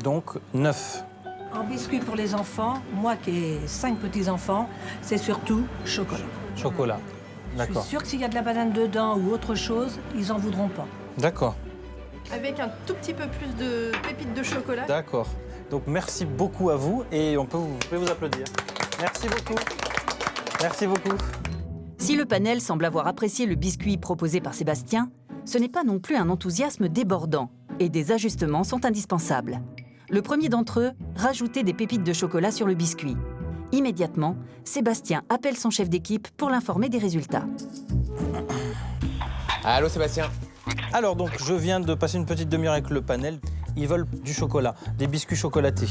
Speaker 5: Donc, 9.
Speaker 17: En biscuit pour les enfants, moi qui ai 5 petits-enfants, c'est surtout chocolat.
Speaker 5: Chocolat.
Speaker 17: Je
Speaker 5: D'accord.
Speaker 17: suis sûre que s'il y a de la banane dedans ou autre chose, ils en voudront pas.
Speaker 5: D'accord.
Speaker 18: Avec un tout petit peu plus de pépites de chocolat.
Speaker 5: D'accord. Donc, merci beaucoup à vous et vous pouvez vous applaudir. Merci beaucoup. Merci beaucoup.
Speaker 1: Si le panel semble avoir apprécié le biscuit proposé par Sébastien, ce n'est pas non plus un enthousiasme débordant et des ajustements sont indispensables. Le premier d'entre eux, rajouter des pépites de chocolat sur le biscuit. Immédiatement, Sébastien appelle son chef d'équipe pour l'informer des résultats.
Speaker 15: Allô Sébastien?
Speaker 5: Alors donc, je viens de passer une petite demi-heure avec le panel. Ils veulent du chocolat, des biscuits chocolatés.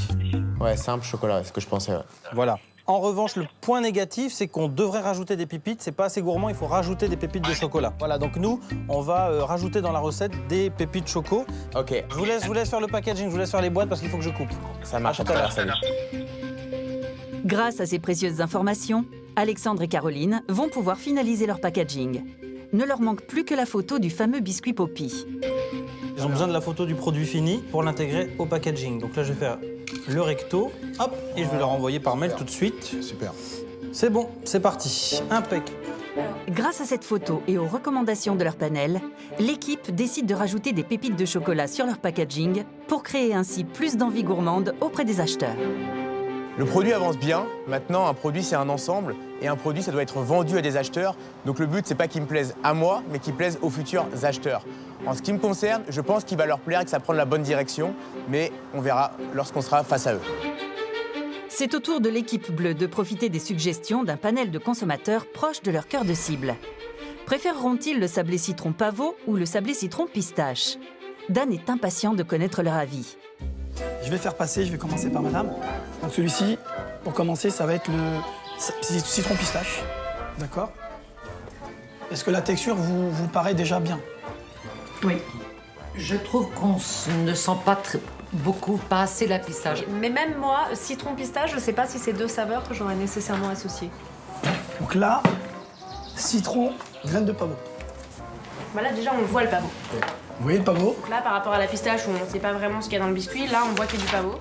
Speaker 15: Ouais, simple, chocolat, c'est ce que je pensais. Ouais.
Speaker 5: Voilà. En revanche, le point négatif, c'est qu'on devrait rajouter des pépites. C'est pas assez gourmand, il faut rajouter des pépites de chocolat. Voilà, donc nous, on va rajouter dans la recette des pépites choco.
Speaker 15: Ok.
Speaker 5: Je vous laisse faire le packaging, je vous laisse faire les boîtes parce qu'il faut que je coupe.
Speaker 15: Ça marche,
Speaker 5: à tout à l'heure.
Speaker 15: salut.
Speaker 1: Grâce à ces précieuses informations, Alexandre et Caroline vont pouvoir finaliser leur packaging. Ne leur manque plus que la photo du fameux biscuit Poppy.
Speaker 5: Ils ont besoin de la photo du produit fini pour l'intégrer au packaging. Donc là, je vais faire le recto, hop, et je vais leur envoyer par mail tout de suite.
Speaker 8: Super.
Speaker 5: C'est bon, c'est parti. Impec.
Speaker 1: Grâce à cette photo et aux recommandations de leur panel, l'équipe décide de rajouter des pépites de chocolat sur leur packaging pour créer ainsi plus d'envie gourmande auprès des acheteurs.
Speaker 15: Le produit avance bien. Maintenant, un produit, c'est un ensemble. Et un produit, ça doit être vendu à des acheteurs. Donc le but, c'est pas qu'il me plaise à moi, mais qu'il plaise aux futurs acheteurs. En ce qui me concerne, je pense qu'il va leur plaire et que ça prend la bonne direction. Mais on verra lorsqu'on sera face à eux.
Speaker 1: C'est au tour de l'équipe bleue de profiter des suggestions d'un panel de consommateurs proches de leur cœur de cible. Préféreront-ils le sablé citron pavot ou le sablé citron pistache? Dan est impatient de connaître leur avis.
Speaker 9: Je vais faire passer, je vais commencer par madame. Donc celui-ci, pour commencer, ça va être le citron pistache. D'accord? Est-ce que la texture vous paraît déjà bien?
Speaker 17: Oui.
Speaker 7: Je trouve qu'on ne sent pas pas assez la pistache.
Speaker 18: Mais même moi, citron pistache, je sais pas si c'est 2 saveurs que j'aurais nécessairement associées.
Speaker 9: Donc là, citron, graines de pavot.
Speaker 18: Voilà, déjà on voit le pavot.
Speaker 9: Vous voyez le pavot?
Speaker 18: Donc là, par rapport à la pistache où on ne sait pas vraiment ce qu'il y a dans le biscuit, là on voit qu'il y a du pavot.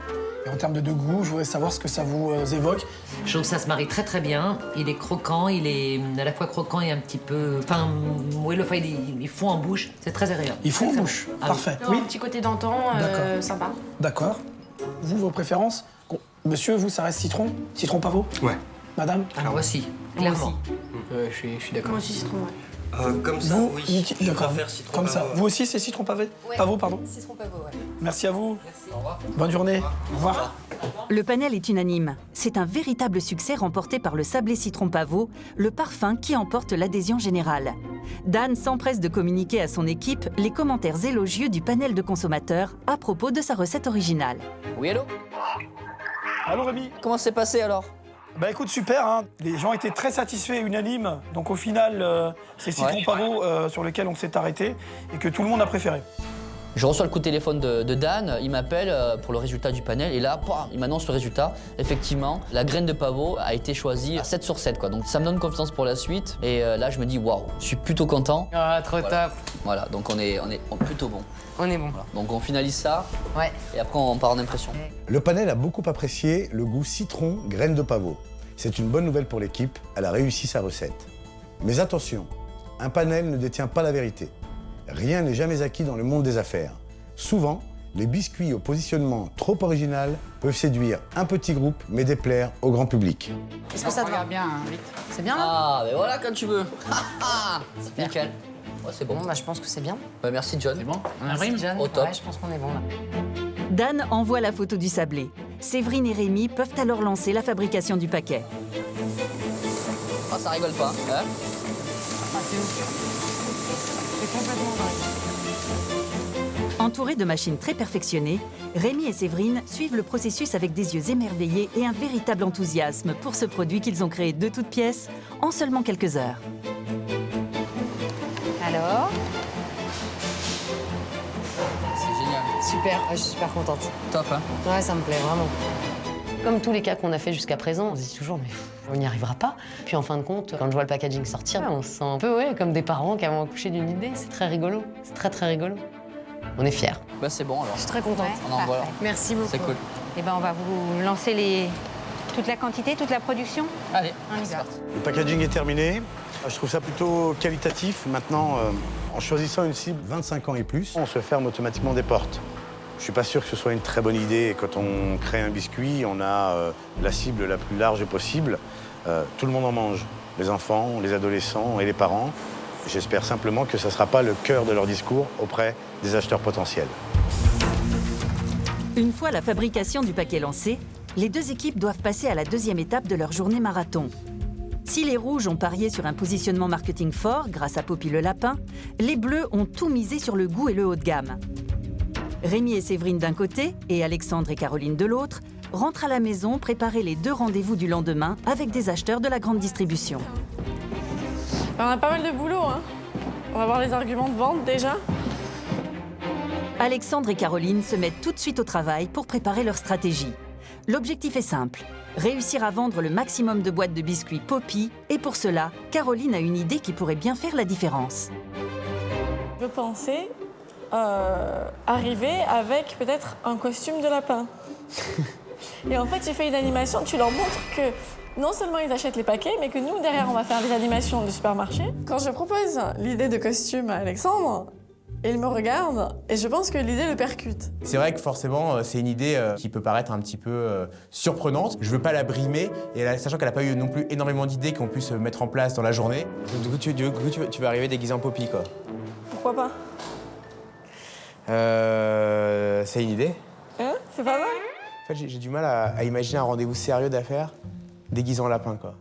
Speaker 9: Et en termes de goût, je voudrais savoir ce que ça vous évoque.
Speaker 7: Je trouve que ça se marie très très bien. Il est croquant, il est à la fois croquant et un petit peu... Enfin, oui, le fait, il fond en bouche. C'est très agréable.
Speaker 9: Il fond en bouche, parfait.
Speaker 18: Oui. Un petit côté dentant, sympa.
Speaker 9: D'accord. Vous, vos préférences? Monsieur, vous, ça reste citron? Citron pavot?
Speaker 12: Ouais.
Speaker 9: Madame?
Speaker 7: Alors voici, clairement.
Speaker 12: Je suis d'accord.
Speaker 18: Moi aussi citron, ouais.
Speaker 12: Comme ça,
Speaker 9: Vous,
Speaker 12: oui.
Speaker 9: d'accord. Comme ça. Vous aussi, c'est citron pavé?
Speaker 18: Ouais.
Speaker 9: Pavot, pardon.
Speaker 18: Citron pavot, ouais.
Speaker 9: Merci à vous.
Speaker 18: Merci. Au revoir.
Speaker 9: Bonne journée. Au revoir.
Speaker 1: Le panel est unanime. C'est un véritable succès remporté par le sablé citron pavot, le parfum qui emporte l'adhésion générale. Dan s'empresse de communiquer à son équipe les commentaires élogieux du panel de consommateurs à propos de sa recette originale.
Speaker 3: Oui, allô?
Speaker 9: Allô, Rémi?
Speaker 3: Comment c'est passé alors?
Speaker 9: Bah écoute, super, hein. Les gens étaient très satisfaits et unanimes. Donc au final, c'est citron pavot sur lequel on s'est arrêté et que tout le monde a préféré.
Speaker 3: Je reçois le coup de téléphone de Dan, il m'appelle pour le résultat du panel et là, il m'annonce le résultat. Effectivement, la graine de pavot a été choisie à 7 sur 7, quoi. Donc ça me donne confiance pour la suite et là je me dis waouh, je suis plutôt content.
Speaker 7: Ah, trop top.
Speaker 3: Voilà, donc on est plutôt bon.
Speaker 7: On est bon.
Speaker 3: Voilà. Donc on finalise ça
Speaker 7: Ouais.
Speaker 3: et après on part en impression.
Speaker 8: Le panel a beaucoup apprécié le goût citron graine de pavot. C'est une bonne nouvelle pour l'équipe, elle a réussi sa recette. Mais attention, un panel ne détient pas la vérité. Rien n'est jamais acquis dans le monde des affaires. Souvent, Les biscuits au positionnement trop original peuvent séduire un petit groupe mais déplaire au grand public.
Speaker 7: Est-ce que ça te va
Speaker 12: bien, hein, vite.
Speaker 7: C'est bien là?
Speaker 3: Ah, mais voilà, quand tu veux.
Speaker 7: Super.
Speaker 3: Nickel. Ouais, c'est bon.
Speaker 7: Bon, bah, je pense que c'est bien.
Speaker 3: Bah, merci, John.
Speaker 12: C'est bon? On
Speaker 7: Merci,
Speaker 12: imprime?
Speaker 7: John.
Speaker 3: Au top.
Speaker 7: Ouais, je pense qu'on est bon là.
Speaker 1: Dan envoie la photo du sablé. Séverine et Rémi peuvent alors lancer la fabrication du paquet.
Speaker 3: Ah, ça rigole pas. Hein?
Speaker 7: Ah, c'est ouf. C'est complètement dingue.
Speaker 1: Entourés de machines très perfectionnées, Rémi et Séverine suivent le processus avec des yeux émerveillés et un véritable enthousiasme pour ce produit qu'ils ont créé de toutes pièces en seulement quelques heures.
Speaker 14: Alors?
Speaker 3: C'est génial.
Speaker 7: Super, je suis super contente.
Speaker 3: Top, hein?
Speaker 7: Ouais, ça me plaît vraiment. Comme tous les cas qu'on a fait jusqu'à présent, on se dit toujours, mais on n'y arrivera pas. Puis en fin de compte, quand je vois le packaging sortir, on se sent un peu comme des parents qui ont accouché d'une idée. C'est très rigolo. C'est très, très rigolo. On est fiers.
Speaker 3: Bah, c'est bon alors.
Speaker 7: Je suis très contente.
Speaker 3: On envoie.
Speaker 7: Merci beaucoup.
Speaker 3: C'est cool.
Speaker 14: Eh ben, on va vous lancer toute la quantité, toute la production.
Speaker 3: Allez,
Speaker 14: On y va.
Speaker 8: Le packaging est terminé. Je trouve ça plutôt qualitatif. Maintenant, en choisissant une cible 25 ans et plus, on se ferme automatiquement des portes. Je suis pas sûr que ce soit une très bonne idée. Quand on crée un biscuit, on a la cible la plus large possible. Tout le monde en mange. Les enfants, les adolescents et les parents. J'espère simplement que ça ne sera pas le cœur de leur discours auprès des acheteurs potentiels.
Speaker 1: Une fois la fabrication du paquet lancée, les deux équipes doivent passer à la deuxième étape de leur journée marathon. Si les rouges ont parié sur un positionnement marketing fort grâce à Poppy le lapin, les bleus ont tout misé sur le goût et le haut de gamme. Rémi et Séverine d'un côté et Alexandre et Caroline de l'autre rentrent à la maison préparer les deux rendez-vous du lendemain avec des acheteurs de la grande distribution.
Speaker 6: On a pas mal de boulot, hein. On va voir les arguments de vente déjà.
Speaker 1: Alexandre et Caroline se mettent tout de suite au travail pour préparer leur stratégie. L'objectif est simple, réussir à vendre le maximum de boîtes de biscuits Poppy, et pour cela, Caroline a une idée qui pourrait bien faire la différence.
Speaker 6: Je pensais arriver avec peut-être un costume de lapin. Et en fait, j'ai fait une animation, tu leur montres que non seulement ils achètent les paquets, mais que nous, derrière, on va faire des animations de supermarché. Quand je propose l'idée de costume à Alexandre, il me regarde et je pense que l'idée le percute.
Speaker 4: C'est vrai que forcément, c'est une idée qui peut paraître un petit peu surprenante. Je veux pas la brimer, et sachant qu'elle n'a pas eu non plus énormément d'idées qu'on puisse mettre en place dans la journée. Donc, du coup, tu vas arriver déguisé en Poppy, quoi.
Speaker 6: Pourquoi pas?
Speaker 4: C'est une idée.
Speaker 6: Hein? C'est pas mal?
Speaker 4: En fait, j'ai du mal à imaginer un rendez-vous sérieux d'affaires déguisé en lapin, quoi.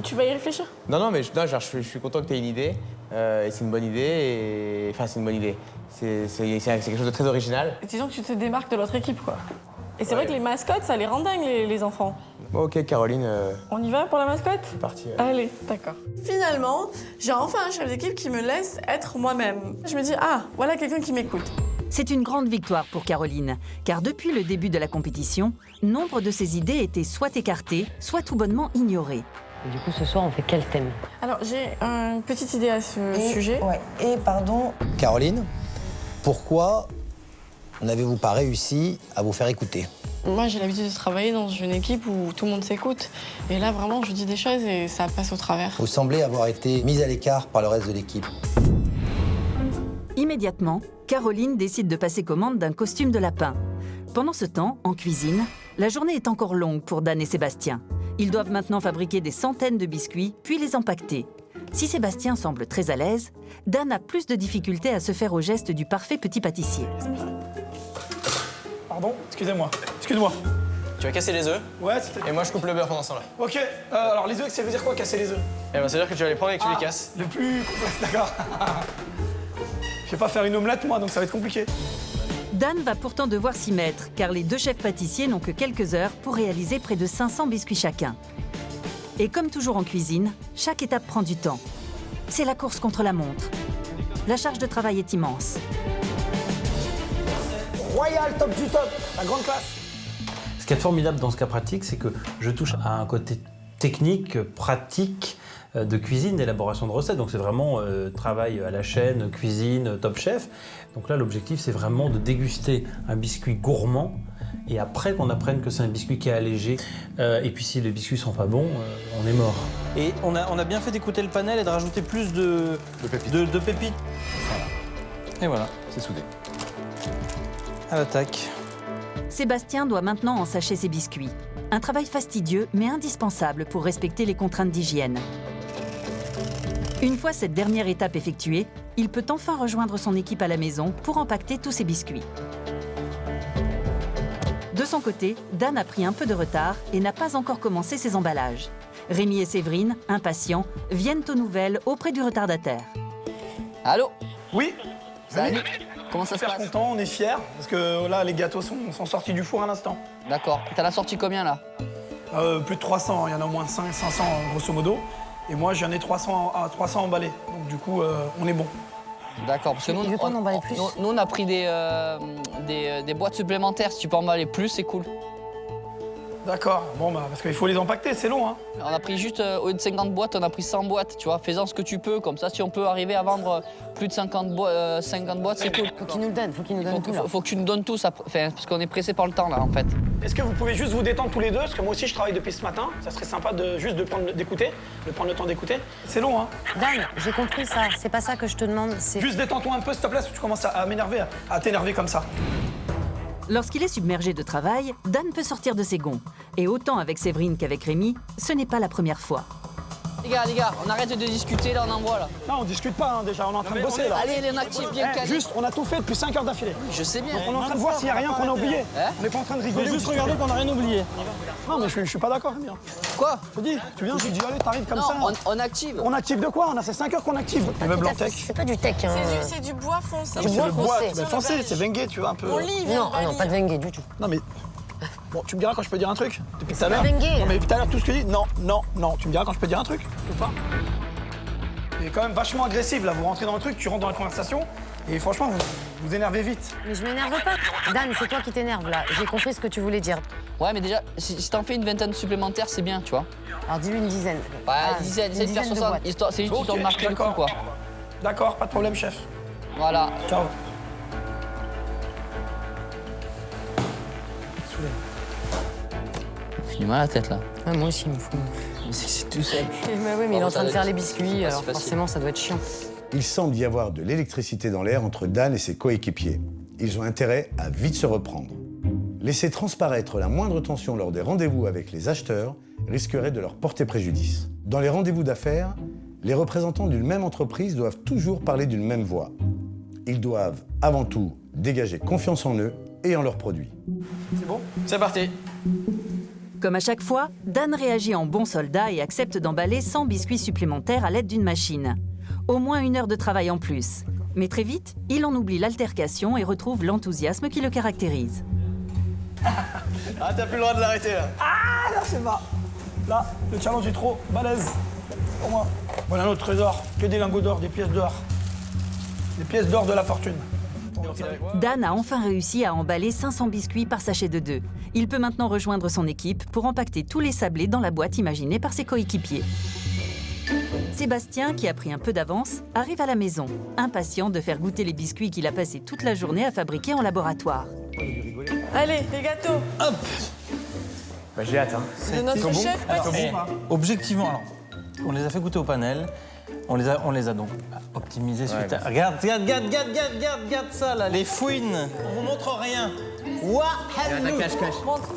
Speaker 6: Tu vas y réfléchir?
Speaker 4: Non, mais je suis content que tu aies une idée. Et c'est une bonne idée. Enfin, c'est une bonne idée. C'est quelque chose de très original.
Speaker 6: Et disons que tu te démarques de l'autre équipe, quoi. Et c'est vrai que les mascottes, ça les rend dingues, les enfants.
Speaker 4: Bon, ok, Caroline.
Speaker 6: On y va pour la mascotte?
Speaker 4: C'est parti.
Speaker 6: Allez, d'accord. Finalement, j'ai enfin un chef d'équipe qui me laisse être moi-même. Je me dis, ah, voilà quelqu'un qui m'écoute.
Speaker 1: C'est une grande victoire pour Caroline, car depuis le début de la compétition, nombre de ses idées étaient soit écartées, soit tout bonnement ignorées.
Speaker 7: Et du coup, ce soir, on fait quel thème?
Speaker 6: Alors, j'ai une petite idée à ce sujet.
Speaker 2: Ouais. Et pardon. Caroline, pourquoi n'avez-vous pas réussi à vous faire écouter?
Speaker 6: Moi, j'ai l'habitude de travailler dans une équipe où tout le monde s'écoute. Et là, vraiment, je dis des choses et ça passe au travers.
Speaker 2: Vous semblez avoir été mise à l'écart par le reste de l'équipe.
Speaker 1: Immédiatement, Caroline décide de passer commande d'un costume de lapin. Pendant ce temps, en cuisine, la journée est encore longue pour Dan et Sébastien. Ils doivent maintenant fabriquer des centaines de biscuits, puis les empaqueter. Si Sébastien semble très à l'aise, Dan a plus de difficultés à se faire au geste du parfait petit pâtissier.
Speaker 9: Pardon, excusez-moi. Excuse-moi.
Speaker 19: Tu vas casser les œufs.
Speaker 9: Ouais, c'était...
Speaker 19: Et moi, je coupe le beurre pendant ce temps-là.
Speaker 9: Ok, alors les œufs, ça veut dire quoi, casser les œufs?
Speaker 19: Eh ben, ça veut dire que tu vas les prendre et que tu les casses.
Speaker 9: Le plus complexe, d'accord. Je vais pas faire une omelette, moi, donc ça va être compliqué.
Speaker 1: Dan va pourtant devoir s'y mettre, car les deux chefs pâtissiers n'ont que quelques heures pour réaliser près de 500 biscuits chacun. Et comme toujours en cuisine, chaque étape prend du temps. C'est la course contre la montre. La charge de travail est immense.
Speaker 9: Royal, top du top, la grande classe.
Speaker 5: Ce qui est formidable dans ce cas pratique, c'est que je touche à un côté technique, pratique, de cuisine, d'élaboration de recettes. Donc c'est vraiment travail à la chaîne, cuisine, Top Chef. Donc là, l'objectif, c'est vraiment de déguster un biscuit gourmand et après qu'on apprenne que c'est un biscuit qui est allégé. Et puis si les biscuits sont pas bons, on est mort. Et on a bien fait d'écouter le panel et de rajouter plus de pépites. Voilà. Et voilà.
Speaker 16: C'est soudé.
Speaker 5: À l'attaque.
Speaker 1: Sébastien doit maintenant ensacher ses biscuits. Un travail fastidieux, mais indispensable pour respecter les contraintes d'hygiène. Une fois cette dernière étape effectuée, il peut enfin rejoindre son équipe à la maison pour empaqueter tous ses biscuits. De son côté, Dan a pris un peu de retard et n'a pas encore commencé ses emballages. Rémi et Séverine, impatients, viennent aux nouvelles auprès du retardataire.
Speaker 3: Allô?
Speaker 9: Oui.
Speaker 3: Salut. Comment ça se passe?
Speaker 9: Super content, on est fiers, parce que là, les gâteaux sont sortis du four à l'instant.
Speaker 3: D'accord. T'en as sorti combien, là?
Speaker 9: Plus de 300, il y en a au moins 500 grosso modo. Et moi, j'en ai 300 emballés. Donc du coup, on est bon.
Speaker 3: D'accord, parce que nous,
Speaker 7: Il veut pas en emballer plus.
Speaker 3: nous, on a pris des boîtes supplémentaires. Si tu peux emballer plus, c'est cool.
Speaker 9: D'accord, bon bah, parce qu'il faut les empaqueter, c'est long, hein.
Speaker 3: On a pris juste, au lieu de 50 boîtes, on a pris 100 boîtes, tu vois. Fais-en ce que tu peux, comme ça, si on peut arriver à vendre plus de 50 boîtes, c'est cool.
Speaker 7: Faut qu'il nous le donne, faut qu'il nous donne tout, là.
Speaker 3: Faut que tu nous donnes tout, ça, parce qu'on est pressé par le temps, là, en fait.
Speaker 9: Est-ce que vous pouvez juste vous détendre tous les deux? Parce que moi aussi, je travaille depuis ce matin. Ça serait sympa de prendre le temps d'écouter. C'est long, hein.
Speaker 7: Dan, j'ai compris ça. C'est pas ça que je te demande. C'est
Speaker 9: Juste détends-toi un peu, s'il te plaît, parce que tu commences à m'énerver, à t'énerver comme ça.
Speaker 1: Lorsqu'il est submergé de travail, Dan peut sortir de ses gonds. Et autant avec Séverine qu'avec Rémi, ce n'est pas la première fois.
Speaker 3: Les gars, on arrête de discuter, là, on envoie, là.
Speaker 9: Non, on discute pas, hein, déjà, on est en train de bosser, là.
Speaker 3: Allez, les actifs bien calés.
Speaker 9: Juste, on a tout fait depuis 5 heures d'affilée.
Speaker 3: Je sais bien.
Speaker 9: On est en train de voir s'il y a rien qu'on a oublié. On n'est pas en train de rigoler.
Speaker 5: Juste regarder qu'on n'a rien oublié.
Speaker 9: Non, mais je suis pas d'accord, Rémi.
Speaker 3: Quoi?
Speaker 9: Je te dis, tu viens, je te dis, allez, t'arrives comme
Speaker 3: non,
Speaker 9: ça.
Speaker 3: On active.
Speaker 9: On active de quoi? On a fait 5 heures qu'on active. Le meuble en tech.
Speaker 7: C'est pas du tech, hein.
Speaker 6: C'est du bois foncé.
Speaker 7: Du bois foncé.
Speaker 9: C'est foncé, c'est Vengue, tu vois, un peu.
Speaker 6: On lit,
Speaker 7: Non, pas de Vengue du tout.
Speaker 9: Non, mais. Bon, tu me diras quand je peux dire un truc? Depuis tout à l'heure.
Speaker 7: Vengue.
Speaker 9: Non, mais depuis tout à l'heure, tout ce que tu dis, non. Tu me diras quand je peux dire un truc ou pas? Il est quand même vachement agressif, là. Vous rentrez dans le truc, tu rentres dans la conversation, et franchement, vous énervez vite.
Speaker 7: Mais je m'énerve pas. Dan, c'est toi qui t'énerve, là. J'ai compris ce que tu voulais dire.
Speaker 3: Ouais, mais déjà, si t'en fais une vingtaine supplémentaire, c'est bien, tu vois.
Speaker 7: Alors dis-lui une dizaine.
Speaker 3: Ouais, une dizaine, essaye de faire 60. C'est juste histoire de marquer le coup, quoi.
Speaker 9: D'accord, pas de problème, chef.
Speaker 3: Voilà.
Speaker 9: Ciao.
Speaker 3: J'ai du mal à la tête, là.
Speaker 7: Ah, moi aussi, il me fout.
Speaker 3: C'est tout seul.
Speaker 7: Mais oui, mais il est en train de faire les biscuits, alors forcément, ça doit être chiant.
Speaker 8: Il semble y avoir de l'électricité dans l'air entre Dan et ses coéquipiers. Ils ont intérêt à vite se reprendre. Laisser transparaître la moindre tension lors des rendez-vous avec les acheteurs risquerait de leur porter préjudice. Dans les rendez-vous d'affaires, les représentants d'une même entreprise doivent toujours parler d'une même voix. Ils doivent, avant tout, dégager confiance en eux et en leurs produits.
Speaker 9: C'est bon?
Speaker 19: C'est parti.
Speaker 1: Comme à chaque fois, Dan réagit en bon soldat et accepte d'emballer 100 biscuits supplémentaires à l'aide d'une machine. Au moins 1 heure de travail en plus. Mais très vite, il en oublie l'altercation et retrouve l'enthousiasme qui le caractérise.
Speaker 19: Ah, t'as plus le droit de l'arrêter, là.
Speaker 9: Ah, là, c'est pas. Là, le challenge est trop balèze pour moi. Voilà notre trésor, que des lingots d'or, des pièces d'or. Des pièces d'or de la fortune.
Speaker 1: Dan a enfin réussi à emballer 500 biscuits par sachet de 2. Il peut maintenant rejoindre son équipe pour empaqueter tous les sablés dans la boîte imaginée par ses coéquipiers. Sébastien, qui a pris un peu d'avance, arrive à la maison, impatient de faire goûter les biscuits qu'il a passé toute la journée à fabriquer en laboratoire.
Speaker 6: Allez, les gâteaux.
Speaker 5: Hop.
Speaker 4: Bah, j'ai hâte, hein.
Speaker 6: De notre chef, pas si.
Speaker 5: Objectivement, alors, on les a fait goûter au panel. On les a donc optimisés suite à... Regarde ça, là, les fouines. On vous montre rien. Waouh.
Speaker 19: Cache.
Speaker 6: Montre.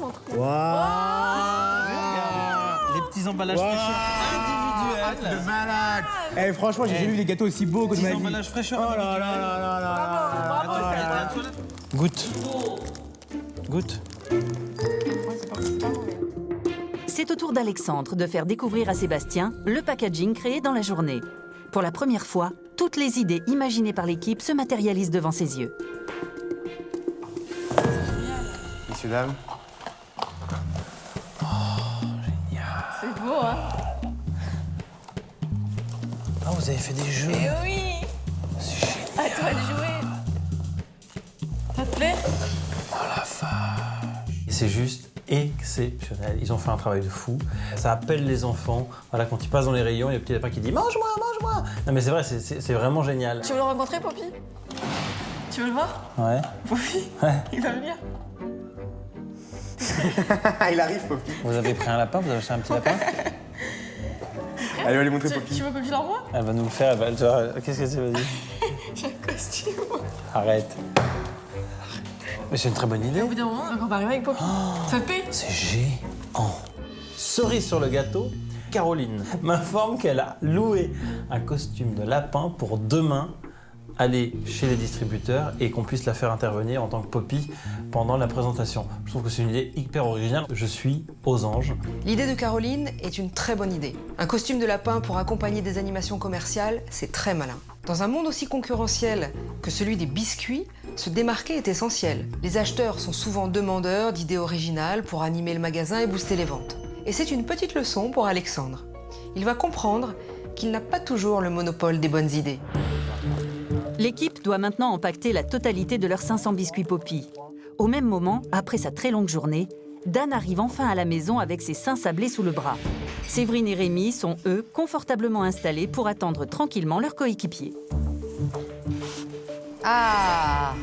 Speaker 5: Les petits emballages fraîcheurs individuels.
Speaker 15: De malade. Eh, franchement, j'ai jamais vu des gâteaux aussi beaux que
Speaker 5: Les
Speaker 15: de ma vie.
Speaker 5: emballages fraîcheurs
Speaker 15: Oh là là.
Speaker 6: Bravo.
Speaker 5: Goûte.
Speaker 1: C'est au tour d'Alexandre de faire découvrir à Sébastien le packaging créé dans la journée. Pour la première fois, toutes les idées imaginées par l'équipe se matérialisent devant ses yeux.
Speaker 15: Messieurs, dames.
Speaker 6: C'est beau, hein?
Speaker 5: Ah, vous avez fait des jeux.
Speaker 6: Eh oui! À toi de jouer. Ça te plaît?
Speaker 5: Oh la vache. C'est juste exceptionnel. Ils ont fait un travail de fou. Ça appelle les enfants. Voilà, quand ils passent dans les rayons, il y a le petit lapin qui dit « Mange-moi, mange-moi !» Non mais c'est vrai, c'est vraiment génial.
Speaker 6: Tu veux le rencontrer, Poppy? Tu veux le voir?
Speaker 5: Ouais.
Speaker 6: Poppy?
Speaker 5: Ouais.
Speaker 6: Il va venir.
Speaker 15: Il arrive, Poppy.
Speaker 5: Vous avez pris un lapin, vous avez acheté un petit lapin.
Speaker 15: Allez, on va lui montrer Poppy.
Speaker 6: Tu veux que je l'envoie?
Speaker 5: Elle va nous le faire, elle va... Qu'est-ce que c'est, vas-y.
Speaker 6: J'ai un costume.
Speaker 5: Arrête. Mais c'est une très bonne idée.
Speaker 6: Au bout d'un moment, on va arriver avec Poppy. Ça paie.
Speaker 5: C'est géant. Cerise sur le gâteau, Caroline m'informe qu'elle a loué un costume de lapin pour demain aller chez les distributeurs et qu'on puisse la faire intervenir en tant que Poppy pendant la présentation. Je trouve que c'est une idée hyper originale. Je suis aux anges.
Speaker 11: L'idée de Caroline est une très bonne idée. Un costume de lapin pour accompagner des animations commerciales, c'est très malin. Dans un monde aussi concurrentiel que celui des biscuits, se démarquer est essentiel. Les acheteurs sont souvent demandeurs d'idées originales pour animer le magasin et booster les ventes. Et c'est une petite leçon pour Alexandre. Il va comprendre qu'il n'a pas toujours le monopole des bonnes idées.
Speaker 1: L'équipe doit maintenant empaqueter la totalité de leurs 500 biscuits Poppy. Au même moment, après sa très longue journée, Dan arrive enfin à la maison avec ses seins sablés sous le bras. Séverine et Rémi sont, eux, confortablement installés pour attendre tranquillement leur coéquipier.
Speaker 7: Ah!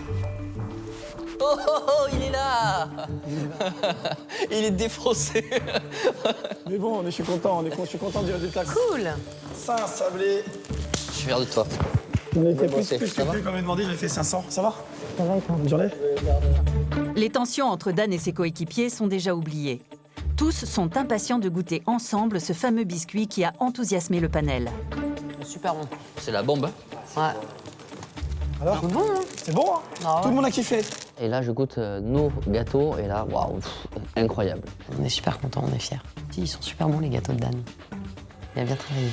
Speaker 3: Oh, oh, oh, il est là. Il est défrossé.
Speaker 9: Mais bon, je suis content, je suis content du résultat.
Speaker 7: Cool.
Speaker 9: Ça, sablé.
Speaker 3: Je suis fier de toi.
Speaker 9: On était
Speaker 3: Bon,
Speaker 9: plus
Speaker 3: ça va
Speaker 9: que quand même demandé, j'avais fait 500. Ça va?
Speaker 7: Ça va,
Speaker 9: Bonne journée.
Speaker 1: Les tensions entre Dan et ses coéquipiers sont déjà oubliées. Tous sont impatients de goûter ensemble ce fameux biscuit qui a enthousiasmé le panel.
Speaker 7: Super bon.
Speaker 3: C'est la bombe.
Speaker 7: Ouais.
Speaker 9: Alors?
Speaker 7: C'est bon, hein?
Speaker 9: C'est bon, hein?
Speaker 7: Ah ouais.
Speaker 9: Tout le monde a kiffé.
Speaker 3: Et là, je goûte nos gâteaux et là, waouh, incroyable.
Speaker 7: On est super contents, on est fiers. Ils sont super bons, les gâteaux de Dan. Il a bien travaillé.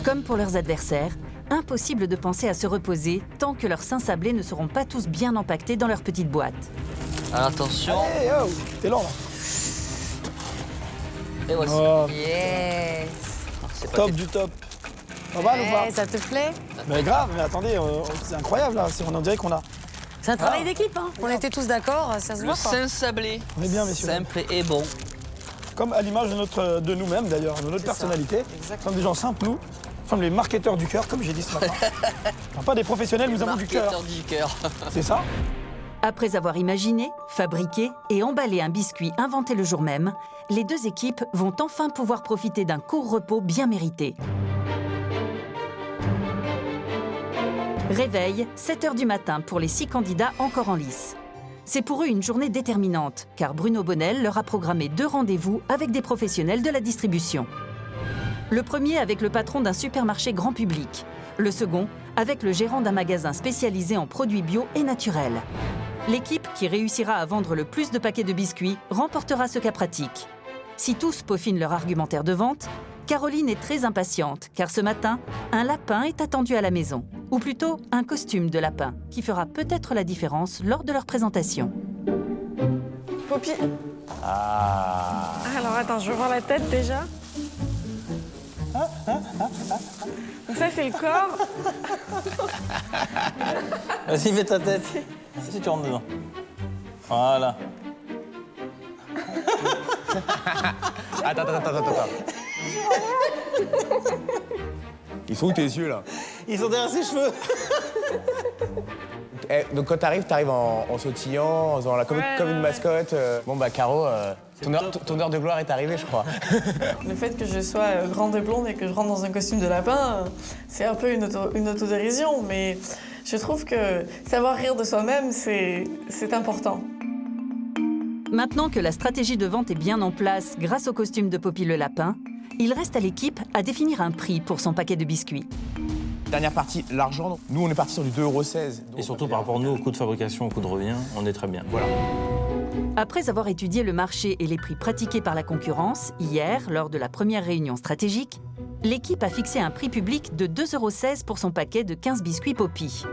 Speaker 1: Comme pour leurs adversaires, impossible de penser à se reposer tant que leurs seins sablés ne seront pas tous bien empaquetés dans leur petite boîte.
Speaker 3: Alors attention.
Speaker 9: Hey, oh, t'es lent là.
Speaker 3: Et voici.
Speaker 9: Oh.
Speaker 7: Yes.
Speaker 3: C'est pas
Speaker 9: Top
Speaker 3: fait.
Speaker 9: du top. Pas mal ou pas?
Speaker 7: Ça te plaît?
Speaker 9: Mais grave, mais attendez, c'est incroyable là. On dirait qu'on a.
Speaker 7: C'est un travail d'équipe, hein. On était tous d'accord, ça se
Speaker 3: Le
Speaker 7: voit pas.
Speaker 3: sein sablé.
Speaker 9: On est bien, messieurs.
Speaker 3: Simple et bon.
Speaker 9: Comme à l'image de nous-mêmes d'ailleurs, de notre personnalité. Nous sommes des gens simples, nous. Nous sommes les marketeurs du cœur, comme j'ai dit ce matin. Enfin, pas des professionnels, nous avons du cœur.
Speaker 3: Marketeur du cœur.
Speaker 9: C'est ça?
Speaker 1: Après avoir imaginé, fabriqué et emballé un biscuit inventé le jour même, les deux équipes vont enfin pouvoir profiter d'un court repos bien mérité. Réveil, 7 h du matin pour les 6 candidats encore en lice. C'est pour eux une journée déterminante, car Bruno Bonnel leur a programmé 2 rendez-vous avec des professionnels de la distribution. Le premier avec le patron d'un supermarché grand public. Le second avec le gérant d'un magasin spécialisé en produits bio et naturels. L'équipe qui réussira à vendre le plus de paquets de biscuits remportera ce cas pratique. Si tous peaufinent leur argumentaire de vente, Caroline est très impatiente, car ce matin, un lapin est attendu à la maison. Ou plutôt, un costume de lapin, qui fera peut-être la différence lors de leur présentation.
Speaker 6: Poppy.
Speaker 16: Ah.
Speaker 6: Alors attends, je veux voir la tête déjà. Donc ça, c'est le corps.
Speaker 5: Vas-y, mets ta tête. Si tu rentres dedans. Voilà.
Speaker 15: Attends. Ils sont où tes yeux là?
Speaker 5: Ils sont derrière ses cheveux.
Speaker 15: Donc quand t'arrives en sautillant, en faisant comme une mascotte. Bon bah Caro, ton heure de gloire est arrivée, je crois.
Speaker 6: Le fait que je sois grande et blonde et que je rentre dans un costume de lapin, c'est un peu une autodérision, mais je trouve que savoir rire de soi-même, c'est important.
Speaker 1: Maintenant que la stratégie de vente est bien en place grâce au costume de Poppy le lapin, il reste à l'équipe à définir un prix pour son paquet de biscuits.
Speaker 15: Dernière partie, l'argent. Nous, on est parti sur du 2,16 €.
Speaker 5: Et surtout par rapport, nous, au coût de fabrication, au coût de revient, on est très bien.
Speaker 15: Voilà.
Speaker 1: Après avoir étudié le marché et les prix pratiqués par la concurrence, hier, lors de la première réunion stratégique, l'équipe a fixé un prix public de 2,16 € pour son paquet de 15 biscuits Poppy.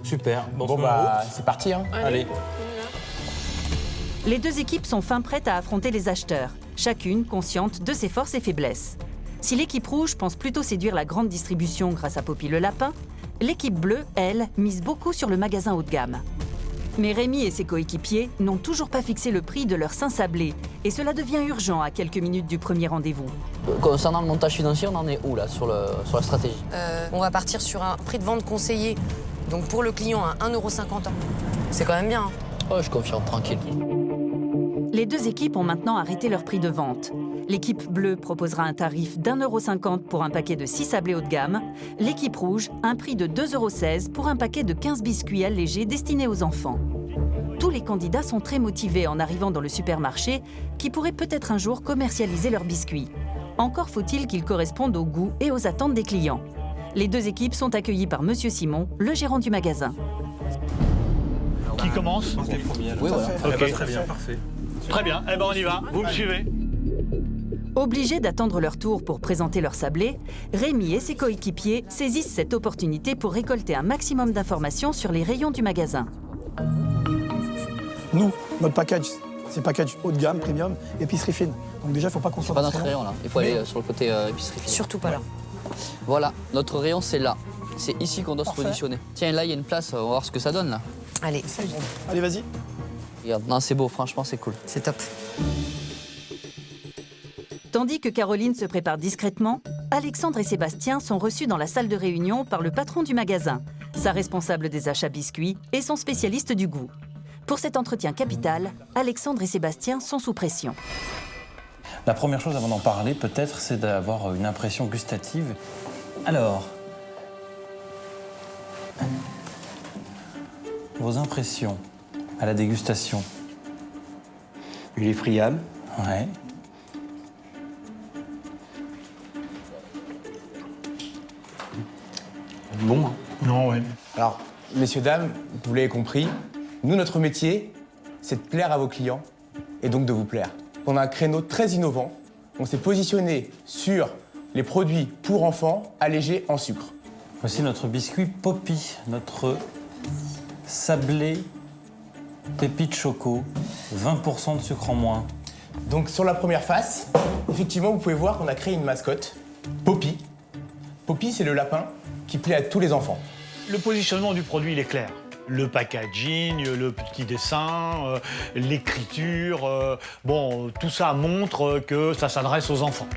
Speaker 5: Super.
Speaker 15: Bon bah, c'est parti, hein.
Speaker 5: Allez.
Speaker 1: Les deux équipes sont fin prêtes à affronter les acheteurs, chacune consciente de ses forces et faiblesses. Si l'équipe rouge pense plutôt séduire la grande distribution grâce à Poppy le lapin, l'équipe bleue, elle, mise beaucoup sur le magasin haut de gamme. Mais Rémi et ses coéquipiers n'ont toujours pas fixé le prix de leur sein sablé, et cela devient urgent à quelques minutes du premier rendez-vous.
Speaker 3: Concernant le montage financier, on en est où là sur la stratégie?
Speaker 7: On va partir sur un prix de vente conseillé, donc pour le client à 1,50 €. C'est quand même bien. Hein.
Speaker 3: Oh, je confirme, tranquille.
Speaker 1: Les deux équipes ont maintenant arrêté leur prix de vente. L'équipe bleue proposera un tarif d'1,50 € pour un paquet de 6 sablés haut de gamme. L'équipe rouge, un prix de 2,16 € pour un paquet de 15 biscuits allégés destinés aux enfants. Tous les candidats sont très motivés en arrivant dans le supermarché qui pourrait peut-être un jour commercialiser leurs biscuits. Encore faut-il qu'ils correspondent aux goûts et aux attentes des clients. Les deux équipes sont accueillies par Monsieur Simon, le gérant du magasin.
Speaker 20: Qui commence?
Speaker 3: Oui, voilà.
Speaker 20: Ok.
Speaker 5: Très bien, parfait.
Speaker 20: Très bien, eh ben on y va, vous me suivez.
Speaker 1: Obligés d'attendre leur tour pour présenter leur sablé, Rémi et ses coéquipiers saisissent cette opportunité pour récolter un maximum d'informations sur les rayons du magasin.
Speaker 9: Nous, notre package, c'est package haut de gamme, premium, épicerie fine. Donc déjà, il ne faut pas qu'on soit
Speaker 3: Pas notre rayon là, il faut aller sur le côté épicerie fine.
Speaker 7: Surtout pas là.
Speaker 3: Voilà, notre rayon c'est là. C'est ici qu'on doit se positionner. Tiens, là il y a une place, on va voir ce que ça donne là.
Speaker 7: Allez.
Speaker 9: Allez, vas-y.
Speaker 3: Regarde, non c'est beau, franchement c'est cool.
Speaker 7: C'est top.
Speaker 1: Tandis que Caroline se prépare discrètement, Alexandre et Sébastien sont reçus dans la salle de réunion par le patron du magasin, sa responsable des achats biscuits et son spécialiste du goût. Pour cet entretien capital, Alexandre et Sébastien sont sous pression.
Speaker 21: La première chose avant d'en parler, peut-être, c'est d'avoir une impression gustative. Alors, vos impressions à la dégustation?
Speaker 22: Il est friable.
Speaker 21: Ouais.
Speaker 22: Bon. Hein.
Speaker 20: Non, ouais.
Speaker 15: Alors, messieurs, dames, vous l'avez compris, nous, notre métier, c'est de plaire à vos clients et donc de vous plaire. On a un créneau très innovant. On s'est positionné sur les produits pour enfants allégés en sucre.
Speaker 21: Voici notre biscuit Poppy, notre sablé pépite choco, 20% de sucre en moins.
Speaker 15: Donc sur la première face, effectivement, vous pouvez voir qu'on a créé une mascotte, Poppy. Poppy, c'est le lapin qui plaît à tous les enfants.
Speaker 20: Le positionnement du produit, il est clair. Le packaging, le petit dessin, l'écriture, bon, tout ça montre que ça s'adresse aux enfants.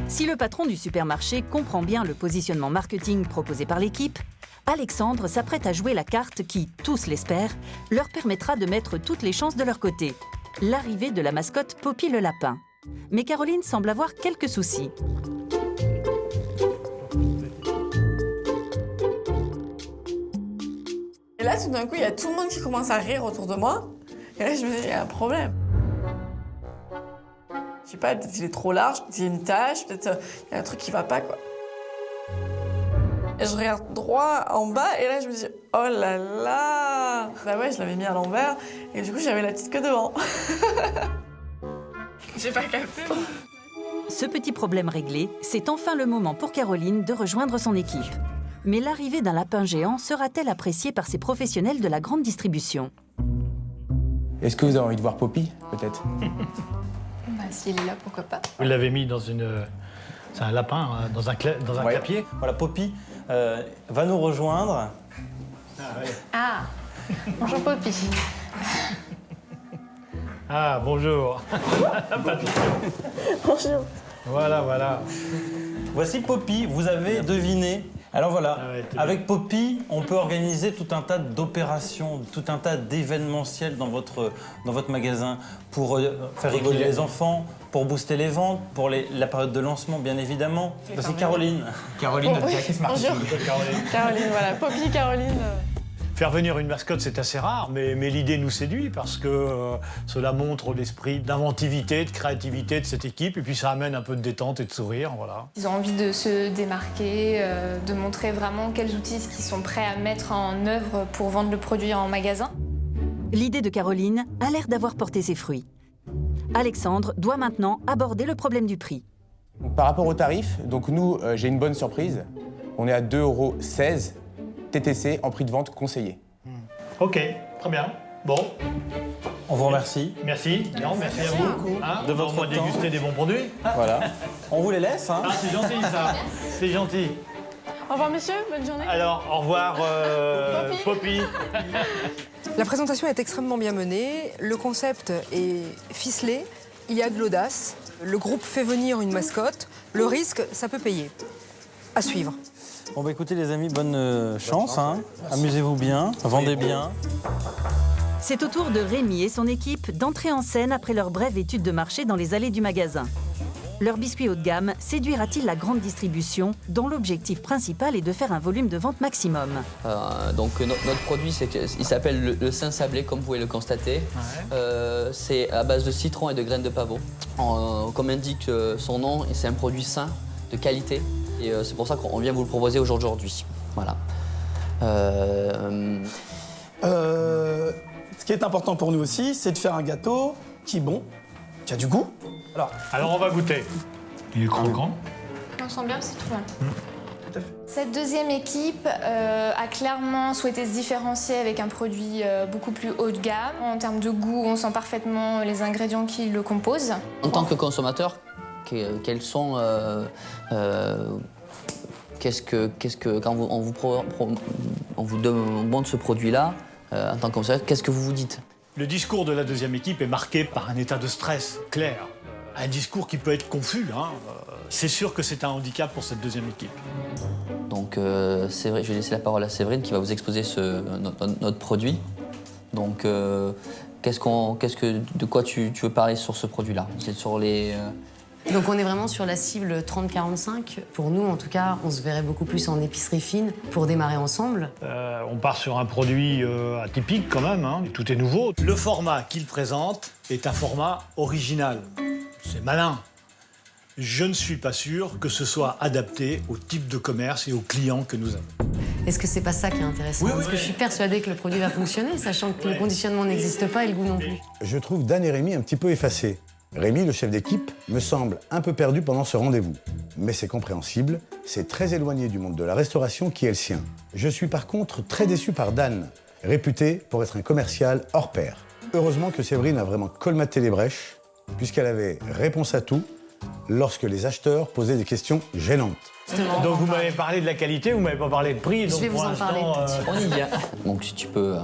Speaker 1: Si le patron du supermarché comprend bien le positionnement marketing proposé par l'équipe, Alexandre s'apprête à jouer la carte qui, tous l'espèrent, leur permettra de mettre toutes les chances de leur côté. L'arrivée de la mascotte Poppy le lapin. Mais Caroline semble avoir quelques soucis.
Speaker 6: Et là, tout d'un coup, il y a tout le monde qui commence à rire autour de moi. Et là, je me dis, il y a un problème. Je sais pas, peut-être il est trop large, peut-être il y a une tache, peut-être il y a un truc qui va pas, quoi. Et je regarde droit en bas, et là, je me dis, oh là là! Bah ouais, je l'avais mis à l'envers, et du coup, j'avais la petite queue devant. J'ai pas capté.
Speaker 1: Ce petit problème réglé, c'est enfin le moment pour Caroline de rejoindre son équipe. Mais l'arrivée d'un lapin géant sera-t-elle appréciée par ces professionnels de la grande distribution?
Speaker 15: Est-ce que vous avez envie de voir Poppy, peut-être?
Speaker 13: Bah, s'il est là, pourquoi pas.
Speaker 20: Vous l'avez mis dans une... C'est un lapin, hein, dans un clapier.
Speaker 21: Voilà, Poppy va nous rejoindre.
Speaker 13: Ah, bonjour Poppy.
Speaker 20: Ah, bonjour.
Speaker 6: Bonjour.
Speaker 20: Voilà, voilà.
Speaker 21: Voici Poppy, vous avez deviné. Alors voilà, avec Poppy, on peut organiser tout un tas d'opérations, tout un tas d'événementiels dans votre magasin pour faire rigoler les enfants, pour booster les ventes, pour la période de lancement, bien évidemment. Voici Caroline.
Speaker 15: Caroline, notre directrice marketing.
Speaker 6: Bonjour. Caroline, voilà. Poppy, Caroline.
Speaker 20: Faire venir une mascotte, c'est assez rare, mais l'idée nous séduit parce que cela montre l'esprit d'inventivité, de créativité de cette équipe, et puis ça amène un peu de détente et de sourire, voilà.
Speaker 13: Ils ont envie de se démarquer, de montrer vraiment quels outils ils sont prêts à mettre en œuvre pour vendre le produit en magasin.
Speaker 1: L'idée de Caroline a l'air d'avoir porté ses fruits. Alexandre doit maintenant aborder le problème du prix.
Speaker 15: Donc, par rapport au tarif, donc nous, j'ai une bonne surprise. On est à 2,16 € TTC en prix de vente conseillé.
Speaker 20: Ok, très bien. Bon.
Speaker 21: On vous remercie.
Speaker 20: Merci. Non, merci à vous. Hein,
Speaker 21: de votre
Speaker 20: temps. Déguster des bons produits.
Speaker 21: Voilà. On vous les laisse. Hein.
Speaker 20: Ah, c'est gentil ça. C'est gentil.
Speaker 6: Au revoir, monsieur. Bonne journée.
Speaker 20: Alors, au revoir, Poppy.
Speaker 11: La présentation est extrêmement bien menée, le concept est ficelé, il y a de l'audace, le groupe fait venir une mascotte, le risque, ça peut payer. À suivre.
Speaker 21: Bon bah écoutez les amis, bonne chance, hein. Amusez-vous bien, vendez bien.
Speaker 1: C'est au tour de Rémi et son équipe d'entrer en scène après leur brève étude de marché dans les allées du magasin. Leur biscuit haut de gamme séduira-t-il la grande distribution dont l'objectif principal est de faire un volume de vente maximum?
Speaker 3: Notre produit, il s'appelle le Saint Sablé, comme vous pouvez le constater. C'est à base de citron et de graines de pavot. Comme indique son nom, c'est un produit sain, de qualité. Et c'est pour ça qu'on vient vous le proposer aujourd'hui. Voilà.
Speaker 9: Ce qui est important pour nous aussi, c'est de faire un gâteau qui est bon, qui a du goût.
Speaker 20: Alors on va goûter. Il est croquant.
Speaker 13: On sent bien le citron. Cette deuxième équipe a clairement souhaité se différencier avec un produit beaucoup plus haut de gamme. En termes de goût, on sent parfaitement les ingrédients qui le composent.
Speaker 3: En tant que consommateur, quels sont... quand on vous demande ce produit-là, en tant que consommateur, qu'est-ce que vous vous dites?
Speaker 20: Le discours de la deuxième équipe est marqué par un état de stress clair. Un discours qui peut être confus. C'est sûr que c'est un handicap pour cette deuxième équipe.
Speaker 3: Donc, je vais laisser la parole à Séverine qui va vous exposer notre produit. Donc, de quoi tu veux parler sur ce produit-là? C'est sur les...
Speaker 7: Donc on est vraiment sur la cible 30-45. Pour nous, en tout cas, on se verrait beaucoup plus en épicerie fine pour démarrer ensemble.
Speaker 20: On part sur un produit atypique quand même, tout est nouveau. Le format qu'il présente est un format original. C'est malin. Je ne suis pas sûr que ce soit adapté au type de commerce et aux clients que nous avons.
Speaker 7: Est-ce que c'est pas ça qui est intéressant? Parce que je suis persuadée que le produit va fonctionner, sachant que le conditionnement n'existe pas et le goût non plus.
Speaker 8: Je trouve Dan et Rémi un petit peu effacés. Rémi, le chef d'équipe, me semble un peu perdu pendant ce rendez-vous. Mais c'est compréhensible, c'est très éloigné du monde de la restauration qui est le sien. Je suis par contre très déçu par Dan, réputé pour être un commercial hors pair. Heureusement que Séverine a vraiment colmaté les brèches, puisqu'elle avait réponse à tout lorsque les acheteurs posaient des questions gênantes.
Speaker 20: Donc vous m'avez parlé de la qualité, vous m'avez pas parlé de prix.
Speaker 7: Je vais vous en parler.
Speaker 3: On y vient. Donc si tu peux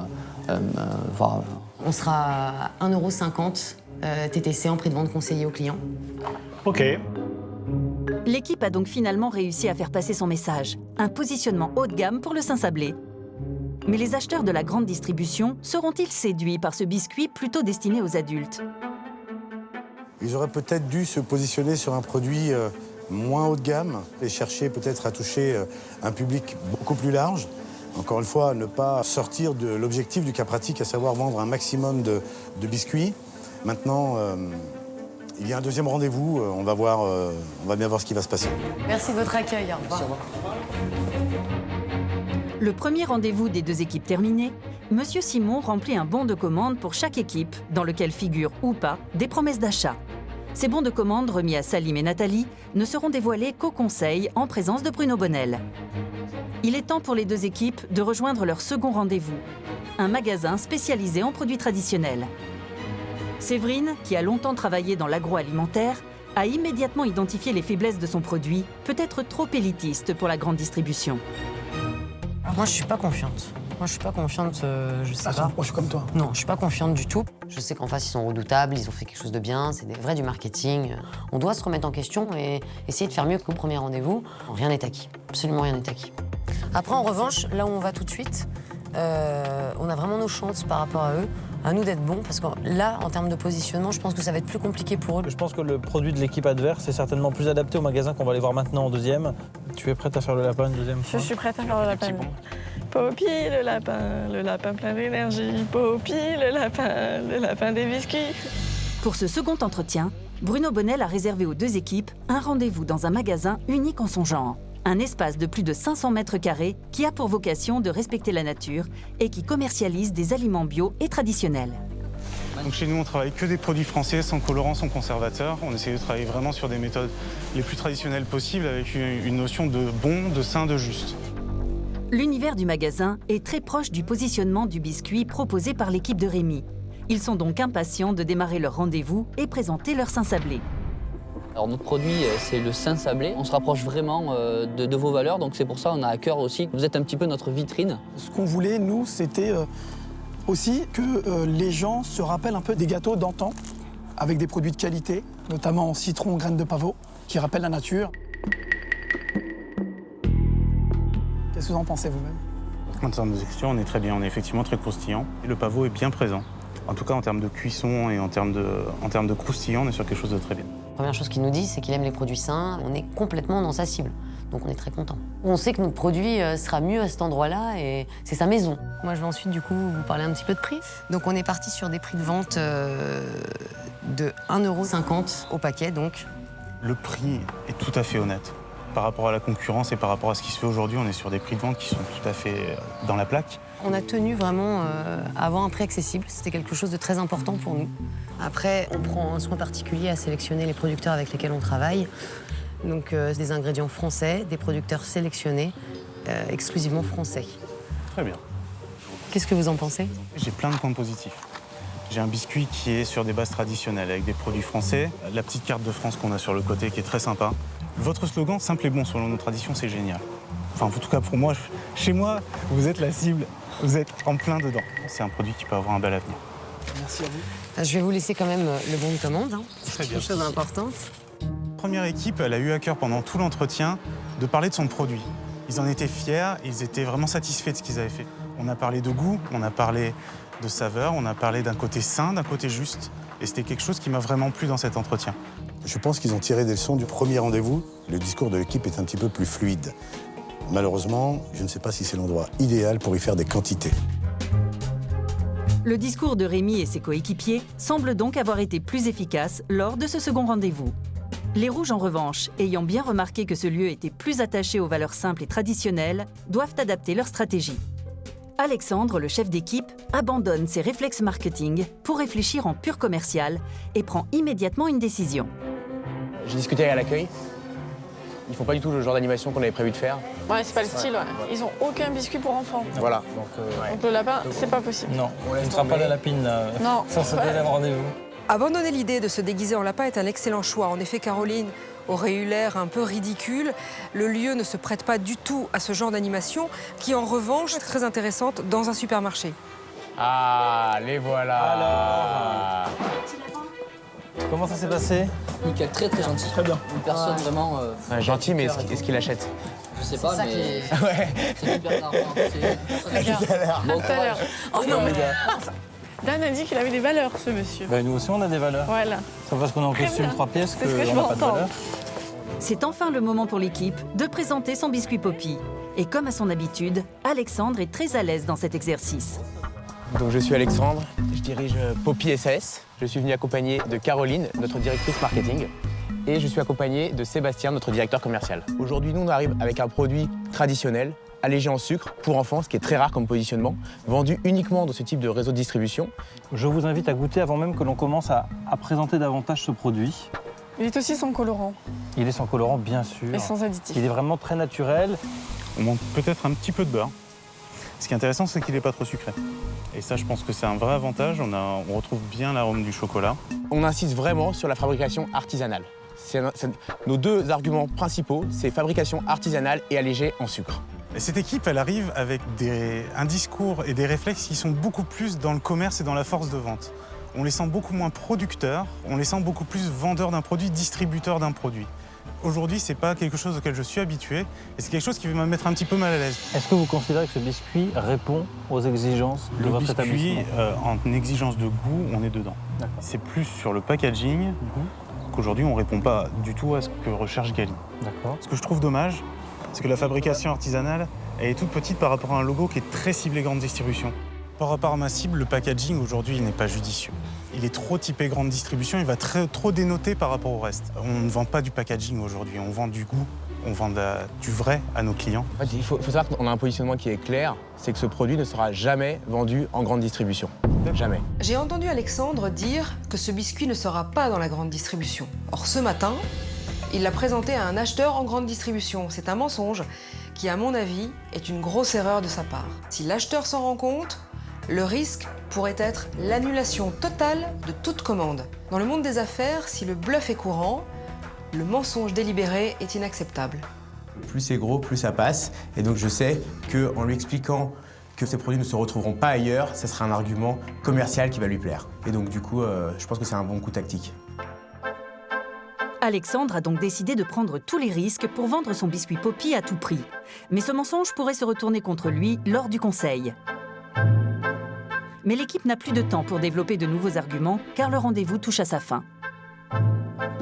Speaker 3: voir...
Speaker 7: On sera à 1,50 € TTC en prix de vente conseillé aux clients.
Speaker 20: Ok.
Speaker 1: L'équipe a donc finalement réussi à faire passer son message. Un positionnement haut de gamme pour le Saint Sablé. Mais les acheteurs de la grande distribution seront-ils séduits par ce biscuit plutôt destiné aux adultes?
Speaker 8: Ils auraient peut-être dû se positionner sur un produit moins haut de gamme et chercher peut-être à toucher un public beaucoup plus large. Encore une fois, ne pas sortir de l'objectif du cas pratique, à savoir vendre un maximum de biscuits. Maintenant, il y a un deuxième rendez-vous, on va bien voir ce qui va se passer.
Speaker 7: Merci de votre accueil, au revoir.
Speaker 1: Le premier rendez-vous des deux équipes terminé, Monsieur Simon remplit un bon de commande pour chaque équipe, dans lequel figurent ou pas des promesses d'achat. Ces bons de commande remis à Salim et Nathalie ne seront dévoilés qu'au conseil en présence de Bruno Bonnel. Il est temps pour les deux équipes de rejoindre leur second rendez-vous, un magasin spécialisé en produits traditionnels. Séverine, qui a longtemps travaillé dans l'agroalimentaire, a immédiatement identifié les faiblesses de son produit, peut-être trop élitiste pour la grande distribution.
Speaker 7: Moi, je suis pas confiante. Moi, je suis pas confiante, je sais pas.
Speaker 9: Moi, je suis comme toi.
Speaker 7: Non, je suis pas confiante du tout. Je sais qu'en face, ils sont redoutables, ils ont fait quelque chose de bien, c'est vrai du marketing. On doit se remettre en question et essayer de faire mieux qu'au premier rendez-vous. Rien n'est acquis, absolument rien n'est acquis. Après, en revanche, là où on va tout de suite, on a vraiment nos chances par rapport à eux. À nous d'être bons, parce que là, en termes de positionnement, je pense que ça va être plus compliqué pour eux.
Speaker 5: Je pense que le produit de l'équipe adverse est certainement plus adapté au magasin qu'on va aller voir maintenant en deuxième. Tu es prête à faire le lapin une deuxième fois?
Speaker 6: Je suis prête à faire le lapin. Poppy, le lapin plein d'énergie. Poppy, le lapin des biscuits.
Speaker 1: Pour ce second entretien, Bruno Bonnel a réservé aux deux équipes un rendez-vous dans un magasin unique en son genre. Un espace de plus de 500 mètres carrés qui a pour vocation de respecter la nature et qui commercialise des aliments bio et traditionnels.
Speaker 10: Donc chez nous, on travaille que des produits français, sans colorants, sans conservateurs. On essaie de travailler vraiment sur des méthodes les plus traditionnelles possibles, avec une notion de bon, de sain, de juste.
Speaker 1: L'univers du magasin est très proche du positionnement du biscuit proposé par l'équipe de Rémi. Ils sont donc impatients de démarrer leur rendez-vous et présenter leur Saint Sablé.
Speaker 3: Alors notre produit, c'est le Saint Sablé. On se rapproche vraiment de vos valeurs, donc c'est pour ça qu'on a à cœur aussi. Vous êtes un petit peu notre vitrine.
Speaker 9: Ce qu'on voulait, nous, c'était aussi que les gens se rappellent un peu des gâteaux d'antan, avec des produits de qualité, notamment en citron, graines de pavot, qui rappellent la nature. Qu'est-ce que vous en pensez vous-même?
Speaker 10: En termes de texture, on est très bien, on est effectivement très croustillant. Et le pavot est bien présent. En tout cas, en termes de cuisson et en termes de croustillant, on est sur quelque chose de très bien.
Speaker 7: Première chose qu'il nous dit, c'est qu'il aime les produits sains. On est complètement dans sa cible, donc on est très content. On sait que notre produit sera mieux à cet endroit-là et c'est sa maison. Moi, je vais ensuite, du coup, vous parler un petit peu de prix. Donc, on est parti sur des prix de vente de 1,50 € au paquet, donc.
Speaker 10: Le prix est tout à fait honnête. Par rapport à la concurrence et par rapport à ce qui se fait aujourd'hui, on est sur des prix de vente qui sont tout à fait dans la plaque.
Speaker 7: On a tenu vraiment à avoir un prix accessible. C'était quelque chose de très important pour nous. Après, on prend un soin particulier à sélectionner les producteurs avec lesquels on travaille. Donc, des ingrédients français, des producteurs sélectionnés, exclusivement français.
Speaker 10: Très bien.
Speaker 7: Qu'est-ce que vous en pensez?
Speaker 10: J'ai plein de points positifs. J'ai un biscuit qui est sur des bases traditionnelles, avec des produits français. La petite carte de France qu'on a sur le côté qui est très sympa. Votre slogan, simple et bon, selon nos traditions, c'est génial. Enfin, en tout cas pour moi, chez moi, vous êtes la cible, vous êtes en plein dedans. C'est un produit qui peut avoir un bel avenir.
Speaker 9: Merci à vous.
Speaker 7: Je vais vous laisser quand même le bon de commande.
Speaker 10: Très bien.
Speaker 7: Quelque chose d'important.
Speaker 10: Première équipe, elle a eu à cœur pendant tout l'entretien de parler de son produit. Ils en étaient fiers, ils étaient vraiment satisfaits de ce qu'ils avaient fait. On a parlé de goût, on a parlé de saveur, on a parlé d'un côté sain, d'un côté juste. Et c'était quelque chose qui m'a vraiment plu dans cet entretien.
Speaker 8: Je pense qu'ils ont tiré des leçons du premier rendez-vous. Le discours de l'équipe est un petit peu plus fluide. Malheureusement, je ne sais pas si c'est l'endroit idéal pour y faire des quantités.
Speaker 1: Le discours de Rémi et ses coéquipiers semble donc avoir été plus efficace lors de ce second rendez-vous. Les Rouges, en revanche, ayant bien remarqué que ce lieu était plus attaché aux valeurs simples et traditionnelles, doivent adapter leur stratégie. Alexandre, le chef d'équipe, abandonne ses réflexes marketing pour réfléchir en pur commercial et prend immédiatement une décision.
Speaker 15: J'ai discuté avec l'accueil. Ils font pas du tout le genre d'animation qu'on avait prévu de faire.
Speaker 6: Ouais, c'est pas le style, ouais. Ils ont aucun biscuit pour enfants.
Speaker 15: Voilà.
Speaker 6: Donc le lapin, c'est pas possible.
Speaker 21: Non, on ne sera pas la lapine là.
Speaker 6: Non.
Speaker 21: Ça, c'est deuxième rendez-vous.
Speaker 11: Abandonner l'idée de se déguiser en lapin est un excellent choix. En effet, Caroline aurait eu l'air un peu ridicule. Le lieu ne se prête pas du tout à ce genre d'animation, qui en revanche est très intéressante dans un supermarché.
Speaker 15: Ah, les voilà.
Speaker 21: Alors, comment ça s'est passé?
Speaker 3: Nickel, très très gentil.
Speaker 21: Très bien.
Speaker 3: Une personne vraiment...
Speaker 15: gentil, mais est-ce qu'il achète?
Speaker 3: Je sais pas, mais...
Speaker 15: Ouais.
Speaker 3: C'est super marrant.
Speaker 6: Bon, tout à l'heure. Oh non, mais... Dan a dit qu'il avait des valeurs, ce monsieur.
Speaker 21: Ben, nous aussi, on a des valeurs.
Speaker 6: Voilà.
Speaker 21: C'est parce qu'on est en
Speaker 6: Très
Speaker 21: costume
Speaker 6: bien.
Speaker 21: 3 pièces
Speaker 6: C'est ce que je
Speaker 21: qu'on n'a pas de
Speaker 6: m'entends.
Speaker 21: valeur.
Speaker 1: C'est enfin le moment pour l'équipe de présenter son biscuit Poppy. Et comme à son habitude, Alexandre est très à l'aise dans cet exercice.
Speaker 15: Donc je suis Alexandre, je dirige Poppy SAS. Je suis venu accompagné de Caroline, notre directrice marketing. Et je suis accompagné de Sébastien, notre directeur commercial. Aujourd'hui, nous, on arrive avec un produit traditionnel, allégé en sucre, pour enfants, ce qui est très rare comme positionnement, vendu uniquement dans ce type de réseau de distribution.
Speaker 21: Je vous invite à goûter avant même que l'on commence à présenter davantage ce produit.
Speaker 6: Il est aussi sans colorant
Speaker 21: Il est sans colorant, bien sûr.
Speaker 6: et sans additif.
Speaker 21: Il est vraiment très naturel.
Speaker 10: On manque peut-être un petit peu de beurre. Ce qui est intéressant, c'est qu'il n'est pas trop sucré. Et ça, je pense que c'est un vrai avantage. On retrouve bien l'arôme du chocolat.
Speaker 15: On insiste vraiment sur la fabrication artisanale. Nos deux arguments principaux, c'est fabrication artisanale et allégée en sucre.
Speaker 10: Et cette équipe, elle arrive avec un discours et des réflexes qui sont beaucoup plus dans le commerce et dans la force de vente. On les sent beaucoup moins producteurs, on les sent beaucoup plus vendeurs d'un produit, distributeurs d'un produit. Aujourd'hui, c'est pas quelque chose auquel je suis habitué et c'est quelque chose qui va me mettre un petit peu mal à l'aise.
Speaker 21: Est-ce que vous considérez que ce biscuit répond aux exigences de votre établissement?
Speaker 10: En exigence de goût, on est dedans. C'est plus sur le packaging qu'aujourd'hui, on répond pas du tout à ce que recherche Gali. Ce que je trouve dommage, c'est que la fabrication artisanale, elle est toute petite par rapport à un logo qui est très ciblé grande distribution. Par rapport à ma cible, le packaging aujourd'hui, il n'est pas judicieux. Il est trop typé grande distribution, il va trop dénoter par rapport au reste. On ne vend pas du packaging aujourd'hui, on vend du goût, on vend du vrai à nos clients.
Speaker 15: En fait, il faut savoir qu'on a un positionnement qui est clair, c'est que ce produit ne sera jamais vendu en grande distribution. Jamais.
Speaker 11: J'ai entendu Alexandre dire que ce biscuit ne sera pas dans la grande distribution. Or, ce matin, il l'a présenté à un acheteur en grande distribution. C'est un mensonge qui, à mon avis, est une grosse erreur de sa part. Si l'acheteur s'en rend compte, le risque pourrait être l'annulation totale de toute commande. Dans le monde des affaires, si le bluff est courant, le mensonge délibéré est inacceptable.
Speaker 4: Plus c'est gros, plus ça passe. Et donc je sais qu'en lui expliquant que ces produits ne se retrouveront pas ailleurs, ça sera un argument commercial qui va lui plaire. Et donc du coup, je pense que c'est un bon coup tactique.
Speaker 1: Alexandre a donc décidé de prendre tous les risques pour vendre son biscuit Poppy à tout prix. Mais ce mensonge pourrait se retourner contre lui lors du conseil. Mais l'équipe n'a plus de temps pour développer de nouveaux arguments, car le rendez-vous touche à sa fin.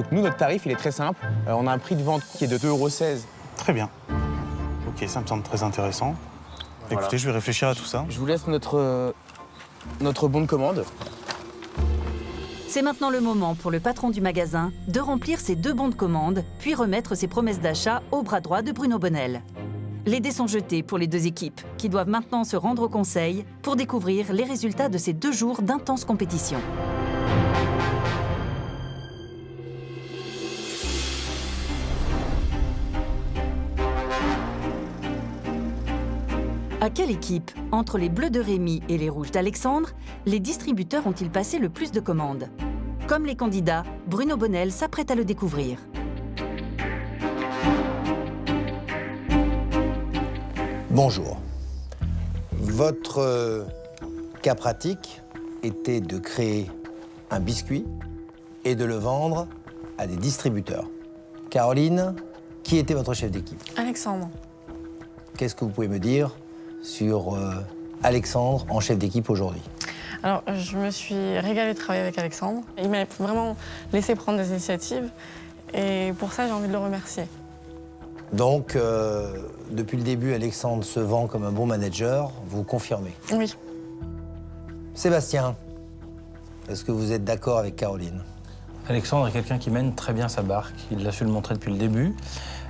Speaker 15: Donc nous, notre tarif, il est très simple. On a un prix de vente qui est de 2,16 €.
Speaker 10: Très bien. Ok, ça me semble très intéressant.
Speaker 15: Voilà.
Speaker 10: Écoutez, je vais réfléchir à tout ça.
Speaker 15: Je vous laisse notre bon de commande.
Speaker 1: C'est maintenant le moment pour le patron du magasin de remplir ses 2 bons de commande, puis remettre ses promesses d'achat au bras droit de Bruno Bonnel. Les dés sont jetés pour les 2 équipes, qui doivent maintenant se rendre au conseil pour découvrir les résultats de ces 2 jours d'intense compétition. À quelle équipe, entre les bleus de Rémi et les rouges d'Alexandre, les distributeurs ont-ils passé le plus de commandes? Comme les candidats, Bruno Bonnel s'apprête à le découvrir.
Speaker 2: Bonjour. Votre cas pratique était de créer un biscuit et de le vendre à des distributeurs. Caroline, qui était votre chef d'équipe?
Speaker 6: Alexandre.
Speaker 2: Qu'est-ce que vous pouvez me dire sur Alexandre en chef d'équipe aujourd'hui?
Speaker 6: Alors, je me suis régalée de travailler avec Alexandre. Il m'a vraiment laissé prendre des initiatives et pour ça, j'ai envie de le remercier.
Speaker 2: Donc, depuis le début, Alexandre se vend comme un bon manager, vous confirmez?
Speaker 6: Oui.
Speaker 2: Sébastien, est-ce que vous êtes d'accord avec Caroline?
Speaker 5: Alexandre est quelqu'un qui mène très bien sa barque. Il l'a su le montrer depuis le début.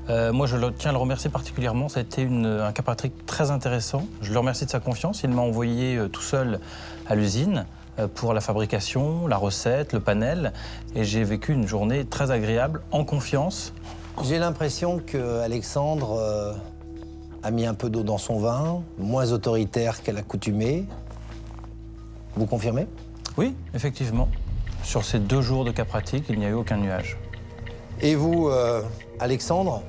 Speaker 5: Moi, je tiens à le remercier particulièrement. Ça a été un cas pratique très intéressant. Je le remercie de sa confiance. Il m'a envoyé tout seul à l'usine pour la fabrication, la recette, le panel. Et j'ai vécu une journée très agréable, en confiance.
Speaker 2: J'ai l'impression qu'Alexandre a mis un peu d'eau dans son vin, moins autoritaire qu'à l'accoutumée. Vous confirmez?
Speaker 5: Oui, effectivement. Sur ces 2 jours de cas pratique, il n'y a eu aucun nuage.
Speaker 2: Et vous, Alexandre,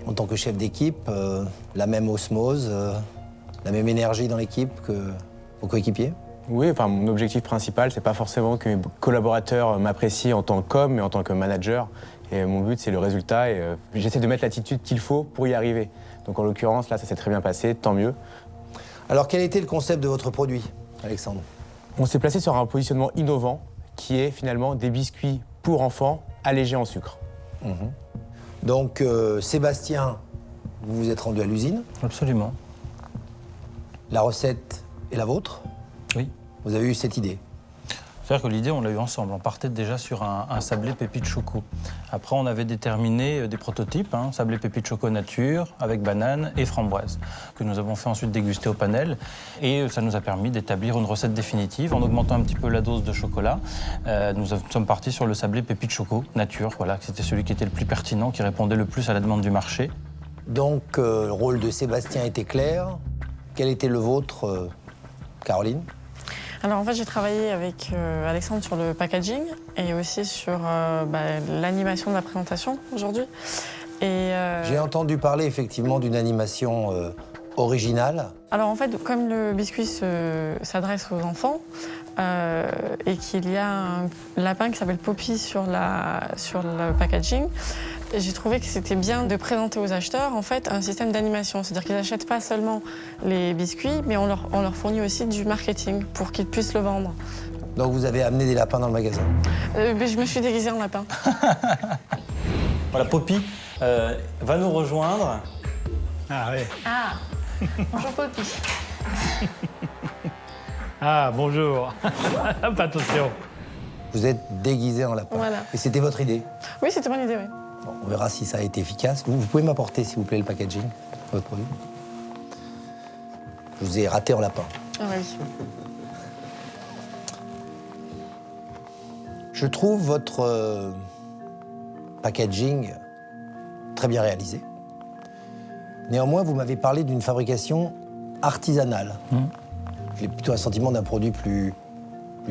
Speaker 2: en tant que chef d'équipe, la même osmose, la même énergie dans l'équipe que vos coéquipiers?
Speaker 15: Oui, enfin, mon objectif principal, c'est pas forcément que mes collaborateurs m'apprécient en tant qu'homme, mais en tant que manager. Et mon but, c'est le résultat. Et j'essaie de mettre l'attitude qu'il faut pour y arriver. Donc en l'occurrence, là, ça s'est très bien passé, tant mieux.
Speaker 2: Alors, quel était le concept de votre produit, Alexandre?
Speaker 15: On s'est placé sur un positionnement innovant, qui est finalement des biscuits pour enfants allégés en sucre.
Speaker 2: Donc, Sébastien, vous vous êtes rendu à l'usine?
Speaker 5: Absolument.
Speaker 2: La recette est la vôtre?
Speaker 5: Oui.
Speaker 2: Vous avez eu cette idée?
Speaker 5: C'est-à-dire que l'idée, on l'a eu ensemble. On partait déjà sur un sablé pépite choco. Après, on avait déterminé des prototypes, sablé pépite choco nature, avec banane et framboise, que nous avons fait ensuite déguster au panel. Et ça nous a permis d'établir une recette définitive. En augmentant un petit peu la dose de chocolat, nous sommes partis sur le sablé pépite choco nature. Voilà, c'était celui qui était le plus pertinent, qui répondait le plus à la demande du marché.
Speaker 2: Donc, le rôle de Sébastien était clair. Quel était le vôtre, Caroline?
Speaker 6: Alors en fait, j'ai travaillé avec Alexandre sur le packaging et aussi sur l'animation de la présentation aujourd'hui.
Speaker 2: J'ai entendu parler effectivement d'une animation originale.
Speaker 6: Alors en fait, comme le biscuit s'adresse aux enfants et qu'il y a un lapin qui s'appelle Poppy sur le packaging, j'ai trouvé que c'était bien de présenter aux acheteurs en fait un système d'animation. C'est-à-dire qu'ils n'achètent pas seulement les biscuits, mais on leur fournit aussi du marketing pour qu'ils puissent le vendre.
Speaker 2: Donc vous avez amené des lapins dans le magasin?
Speaker 6: Je me suis déguisée en lapin.
Speaker 21: Voilà, Poppy va nous rejoindre.
Speaker 20: Ah oui.
Speaker 13: Ah, bonjour Poppy.
Speaker 20: Ah, bonjour. Attention.
Speaker 2: Vous êtes déguisé en lapin.
Speaker 6: Voilà.
Speaker 2: Et c'était votre idée?
Speaker 6: Oui, c'était mon idée, oui.
Speaker 2: Bon, on verra si ça a été efficace. Vous pouvez m'apporter, s'il vous plaît, le packaging, votre produit? Je vous ai raté en lapin.
Speaker 6: Ah oui.
Speaker 2: Je trouve votre packaging très bien réalisé. Néanmoins, vous m'avez parlé d'une fabrication artisanale. J'ai plutôt un sentiment d'un produit plus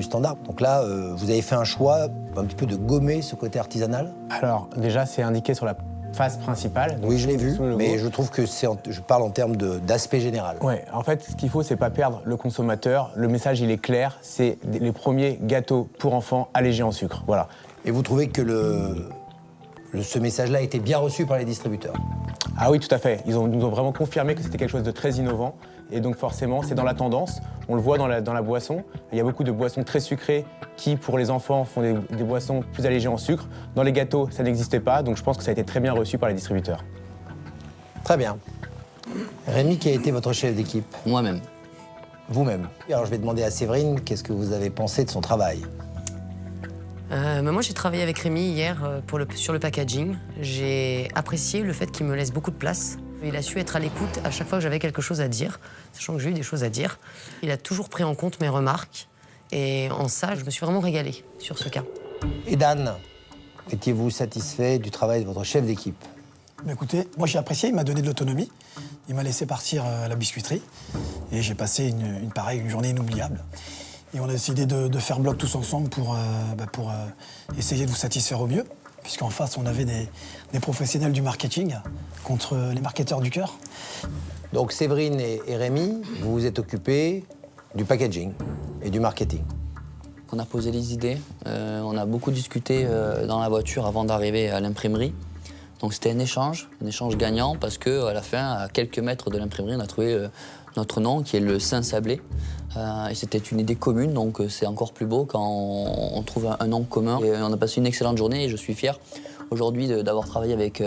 Speaker 2: standard. Donc là, vous avez fait un choix un petit peu de gommer ce côté artisanal?
Speaker 15: Alors, déjà, c'est indiqué sur la face principale.
Speaker 2: Oui, je l'ai vu, mais je trouve que je parle en termes d'aspect général.
Speaker 15: Ouais, en fait, ce qu'il faut, c'est pas perdre le consommateur. Le message, il est clair. C'est les premiers gâteaux pour enfants allégés en sucre. Voilà.
Speaker 2: Et vous trouvez que ce message-là a été bien reçu par les distributeurs?
Speaker 15: Ah oui, tout à fait. Ils nous ont vraiment confirmé que c'était quelque chose de très innovant. Et donc forcément, c'est dans la tendance. On le voit dans la boisson. Il y a beaucoup de boissons très sucrées qui, pour les enfants, font des boissons plus allégées en sucre. Dans les gâteaux, ça n'existait pas, donc je pense que ça a été très bien reçu par les distributeurs.
Speaker 2: Très bien. Rémi, qui a été votre chef d'équipe?
Speaker 3: Moi-même.
Speaker 2: Vous-même. Alors je vais demander à Séverine, qu'est-ce que vous avez pensé de son travail?
Speaker 7: Moi, j'ai travaillé avec Rémi hier sur le packaging. J'ai apprécié le fait qu'il me laisse beaucoup de place. Il a su être à l'écoute à chaque fois que j'avais quelque chose à dire, sachant que j'ai eu des choses à dire. Il a toujours pris en compte mes remarques. Et en ça, je me suis vraiment régalée sur ce cas.
Speaker 2: Et Dan, étiez-vous satisfait du travail de votre chef d'équipe?
Speaker 9: Écoutez, moi j'ai apprécié, il m'a donné de l'autonomie. Il m'a laissé partir à la biscuiterie. Et j'ai passé une journée inoubliable. Et on a décidé de faire bloc tous ensemble pour essayer de vous satisfaire au mieux. Puisqu'en face, on avait des professionnels du marketing contre les marketeurs du cœur.
Speaker 2: Donc Séverine et Rémi, vous vous êtes occupés du packaging et du marketing.
Speaker 3: On a posé les idées, on a beaucoup discuté dans la voiture avant d'arriver à l'imprimerie. Donc c'était un échange gagnant parce qu'à la fin, à quelques mètres de l'imprimerie, on a trouvé notre nom qui est le Saint-Sablé. Et c'était une idée commune, donc c'est encore plus beau quand on trouve un nom commun. Et on a passé une excellente journée et je suis fier aujourd'hui d'avoir travaillé avec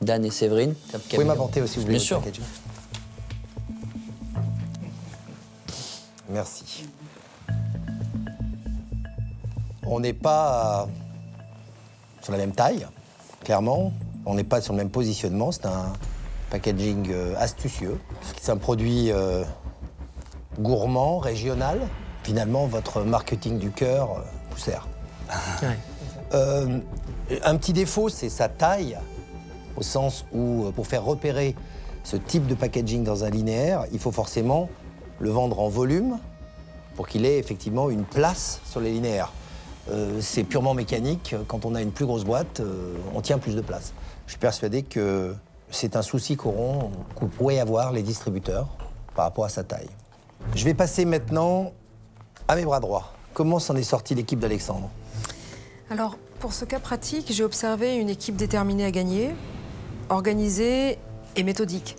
Speaker 3: Dan et Séverine.
Speaker 2: Vous pouvez m'apporter aussi, vous voulez,
Speaker 3: bien sûr.
Speaker 2: Packaging. Merci. On n'est pas sur la même taille, clairement. On n'est pas sur le même positionnement. C'est un packaging astucieux. C'est un produit gourmand, régional. Finalement, votre marketing du cœur vous sert. Un petit défaut, c'est sa taille, au sens où, pour faire repérer ce type de packaging dans un linéaire, il faut forcément le vendre en volume pour qu'il ait effectivement une place sur les linéaires. C'est purement mécanique. Quand on a une plus grosse boîte, on tient plus de place. Je suis persuadé que c'est un souci que pourraient avoir les distributeurs par rapport à sa taille. Je vais passer maintenant à mes bras droits. Comment s'en est sortie l'équipe d'Alexandre?
Speaker 11: Alors, pour ce cas pratique, j'ai observé une équipe déterminée à gagner, organisée et méthodique.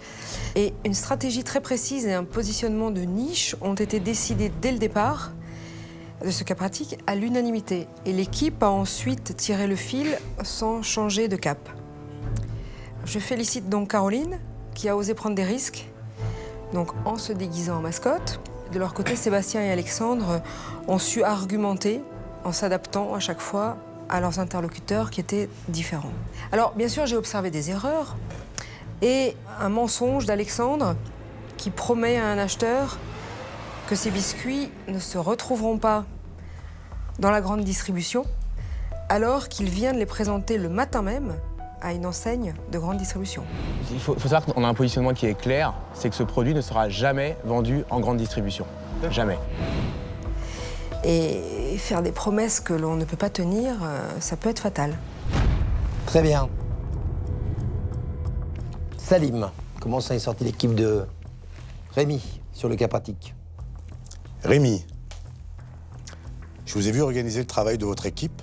Speaker 11: Et une stratégie très précise et un positionnement de niche ont été décidés dès le départ de ce cas pratique à l'unanimité. Et l'équipe a ensuite tiré le fil sans changer de cap. Je félicite donc Caroline, qui a osé prendre des risques, donc en se déguisant en mascotte. De leur côté, Sébastien et Alexandre ont su argumenter en s'adaptant à chaque fois à leurs interlocuteurs qui étaient différents. Alors, bien sûr, j'ai observé des erreurs et un mensonge d'Alexandre qui promet à un acheteur que ces biscuits ne se retrouveront pas dans la grande distribution, alors qu'il vient de les présenter le matin même à une enseigne de grande distribution.
Speaker 15: Il faut savoir qu'on a un positionnement qui est clair, c'est que ce produit ne sera jamais vendu en grande distribution. Jamais.
Speaker 11: Et faire des promesses que l'on ne peut pas tenir, ça peut être fatal.
Speaker 2: Très bien. Salim, comment s'en est sortie l'équipe de Rémi sur le cas pratique?
Speaker 8: Rémi, je vous ai vu organiser le travail de votre équipe.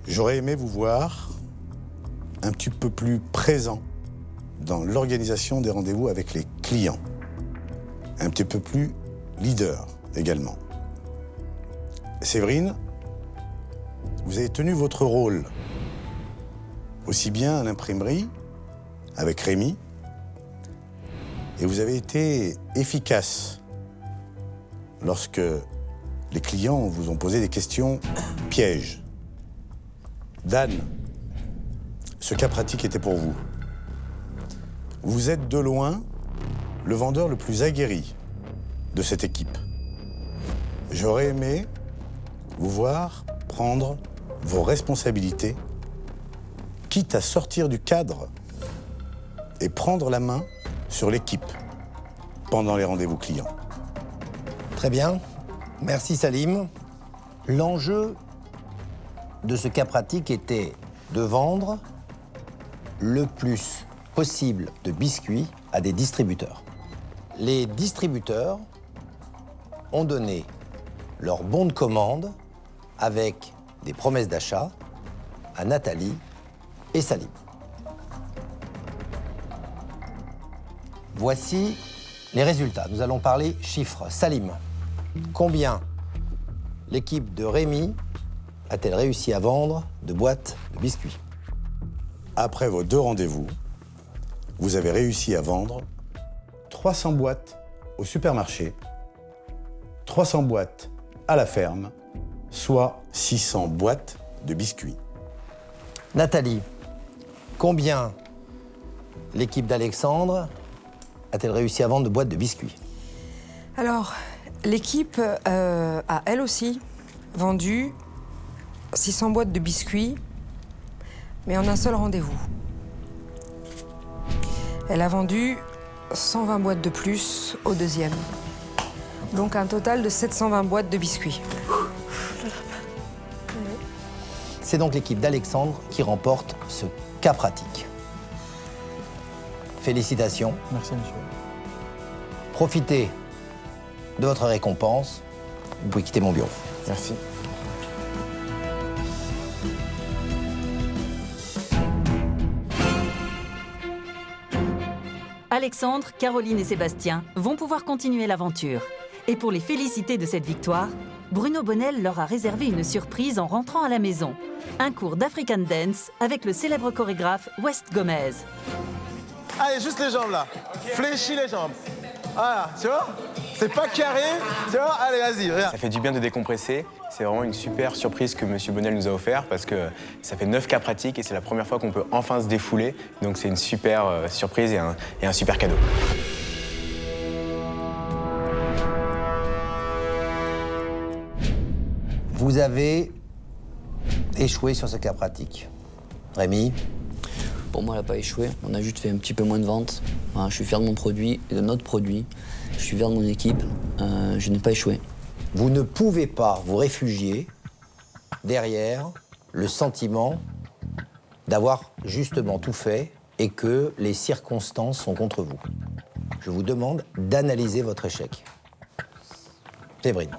Speaker 8: J'aurais aimé vous voir un petit peu plus présent dans l'organisation des rendez-vous avec les clients. Un petit peu plus leader également. Séverine, vous avez tenu votre rôle, aussi bien à l'imprimerie, avec Rémi, et vous avez été efficace lorsque les clients vous ont posé des questions pièges. Dan, ce cas pratique était pour vous. Vous êtes de loin le vendeur le plus aguerri de cette équipe. J'aurais aimé vous voir prendre vos responsabilités, quitte à sortir du cadre et prendre la main sur l'équipe pendant les rendez-vous clients.
Speaker 2: Très bien. Merci Salim. L'enjeu de ce cas pratique était de vendre le plus possible de biscuits à des distributeurs. Les distributeurs ont donné leur bon de commande avec des promesses d'achat à Nathalie et Salim. Voici les résultats. Nous allons parler chiffres. Salim, Combien l'équipe de Rémi a-t-elle réussi à vendre de boîtes de biscuits?
Speaker 8: Après vos 2 rendez-vous, vous avez réussi à vendre 300 boîtes au supermarché, 300 boîtes à la ferme, soit 600 boîtes de biscuits.
Speaker 2: Nathalie, combien l'équipe d'Alexandre a-t-elle réussi à vendre de boîtes de biscuits?
Speaker 11: Alors, l'équipe a elle aussi vendu 600 boîtes de biscuits, mais en un seul rendez-vous. Elle a vendu 120 boîtes de plus au deuxième. Donc un total de 720 boîtes de biscuits.
Speaker 2: C'est donc l'équipe d'Alexandre qui remporte ce cas pratique. Félicitations.
Speaker 5: Merci, monsieur.
Speaker 2: Profitez de votre récompense. Vous pouvez quitter mon bureau.
Speaker 15: Merci.
Speaker 1: Alexandre, Caroline et Sébastien vont pouvoir continuer l'aventure. Et pour les féliciter de cette victoire, Bruno Bonnel leur a réservé une surprise en rentrant à la maison. Un cours d'African Dance avec le célèbre chorégraphe West Gomez.
Speaker 19: Allez, juste les jambes là. Fléchis les jambes. Voilà, tu vois? C'est pas carré, tu vois? Allez, vas-y, regarde.
Speaker 15: Ça fait du bien de décompresser. C'est vraiment une super surprise que M. Bonnel nous a offert parce que ça fait 9 cas pratiques et c'est la première fois qu'on peut enfin se défouler. Donc c'est une super surprise et un super cadeau.
Speaker 2: Vous avez échoué sur ce cas pratique. Rémi?
Speaker 3: Pour moi, elle n'a pas échoué. On a juste fait un petit peu moins de ventes. Voilà, je suis fier de mon produit et de notre produit. Je suis fier de mon équipe. Je n'ai pas échoué.
Speaker 2: Vous ne pouvez pas vous réfugier derrière le sentiment d'avoir justement tout fait et que les circonstances sont contre vous. Je vous demande d'analyser votre échec. Séverine.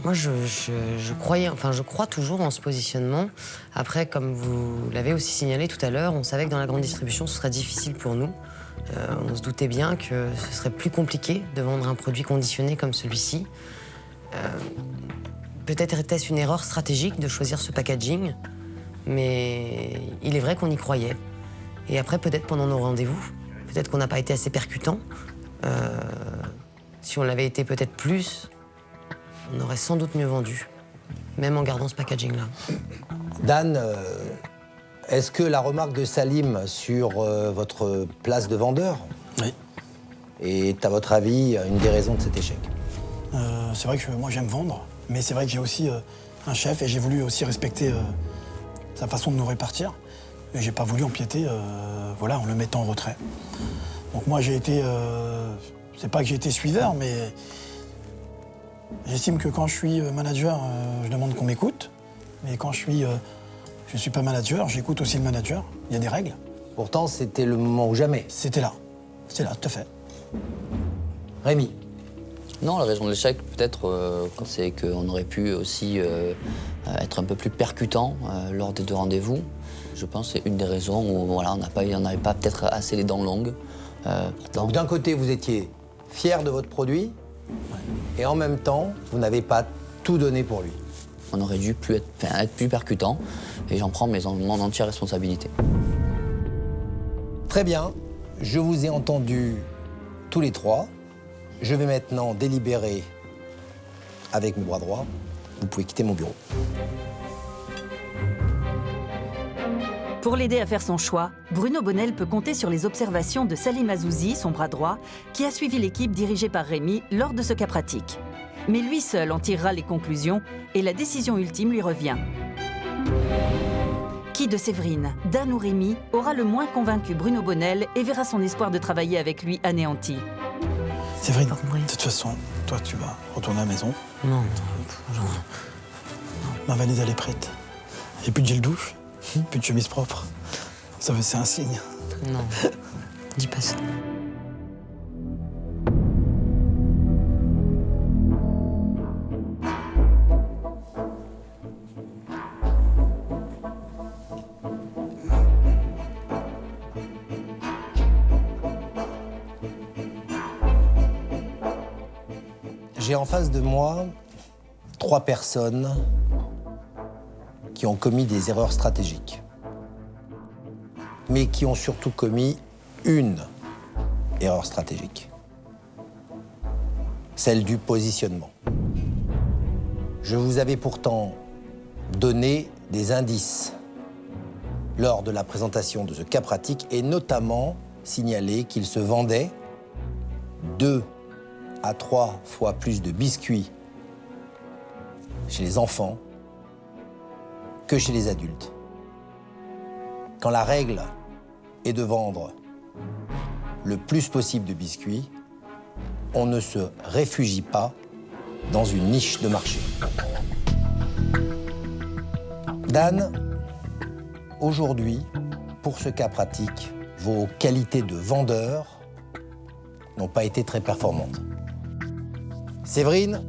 Speaker 7: Moi, je crois toujours en ce positionnement. Après, comme vous l'avez aussi signalé tout à l'heure, on savait que dans la grande distribution, ce serait difficile pour nous. On se doutait bien que ce serait plus compliqué de vendre un produit conditionné comme celui-ci. Peut-être était-ce une erreur stratégique de choisir ce packaging, mais il est vrai qu'on y croyait. Et après, peut-être pendant nos rendez-vous, peut-être qu'on n'a pas été assez percutant. Si on l'avait été peut-être plus, on aurait sans doute mieux vendu, même en gardant ce packaging-là.
Speaker 2: Dan, est-ce que la remarque de Salim sur votre place de vendeur est, à votre avis, une des raisons de cet échec?
Speaker 9: C'est vrai que moi j'aime vendre, mais c'est vrai que j'ai aussi un chef et j'ai voulu aussi respecter sa façon de nous répartir. Et j'ai pas voulu empiéter en le mettant en retrait. Donc moi j'ai été, c'est pas que j'ai été suiveur, mais j'estime que quand je suis manager, je demande qu'on m'écoute. Mais quand je suis pas manager, j'écoute aussi le manager. Il y a des règles.
Speaker 2: Pourtant, c'était le moment ou jamais.
Speaker 9: C'était là. C'était là, tout à fait.
Speaker 2: Rémi?
Speaker 3: Non, la raison de l'échec, peut-être, c'est qu'on aurait pu aussi être un peu plus percutant lors des 2 rendez-vous. Je pense que c'est une des raisons où voilà, on n'avait pas peut-être assez les dents longues.
Speaker 2: Donc d'un côté, vous étiez fier de votre produit, et en même temps, vous n'avez pas tout donné pour lui.
Speaker 3: On aurait dû être plus percutant, et j'en prends mon entière responsabilité.
Speaker 2: Très bien, je vous ai entendus tous les 3. Je vais maintenant délibérer avec mon bras droit. Vous pouvez quitter mon bureau.
Speaker 1: Pour l'aider à faire son choix, Bruno Bonnel peut compter sur les observations de Salim Azouzi, son bras droit, qui a suivi l'équipe dirigée par Rémi lors de ce cas pratique. Mais lui seul en tirera les conclusions et la décision ultime lui revient. Qui de Séverine, Dan ou Rémi aura le moins convaincu Bruno Bonnel et verra son espoir de travailler avec lui anéanti?
Speaker 9: Séverine, de toute façon, toi tu vas retourner à la maison.
Speaker 7: Non.
Speaker 9: Ma valise elle est prête. J'ai plus de gel douche, plus de chemise propre. Ça c'est un signe.
Speaker 7: Non, dis pas ça.
Speaker 2: J'ai J'ai en face de moi 3 personnes qui ont commis des erreurs stratégiques, mais qui ont surtout commis une erreur stratégique, celle du positionnement. Je vous avais pourtant donné des indices lors de la présentation de ce cas pratique et notamment signalé qu'il se vendait 2 à 3 fois plus de biscuits chez les enfants que chez les adultes. Quand la règle est de vendre le plus possible de biscuits, on ne se réfugie pas dans une niche de marché. Dan, aujourd'hui, pour ce cas pratique, vos qualités de vendeur n'ont pas été très performantes. Séverine,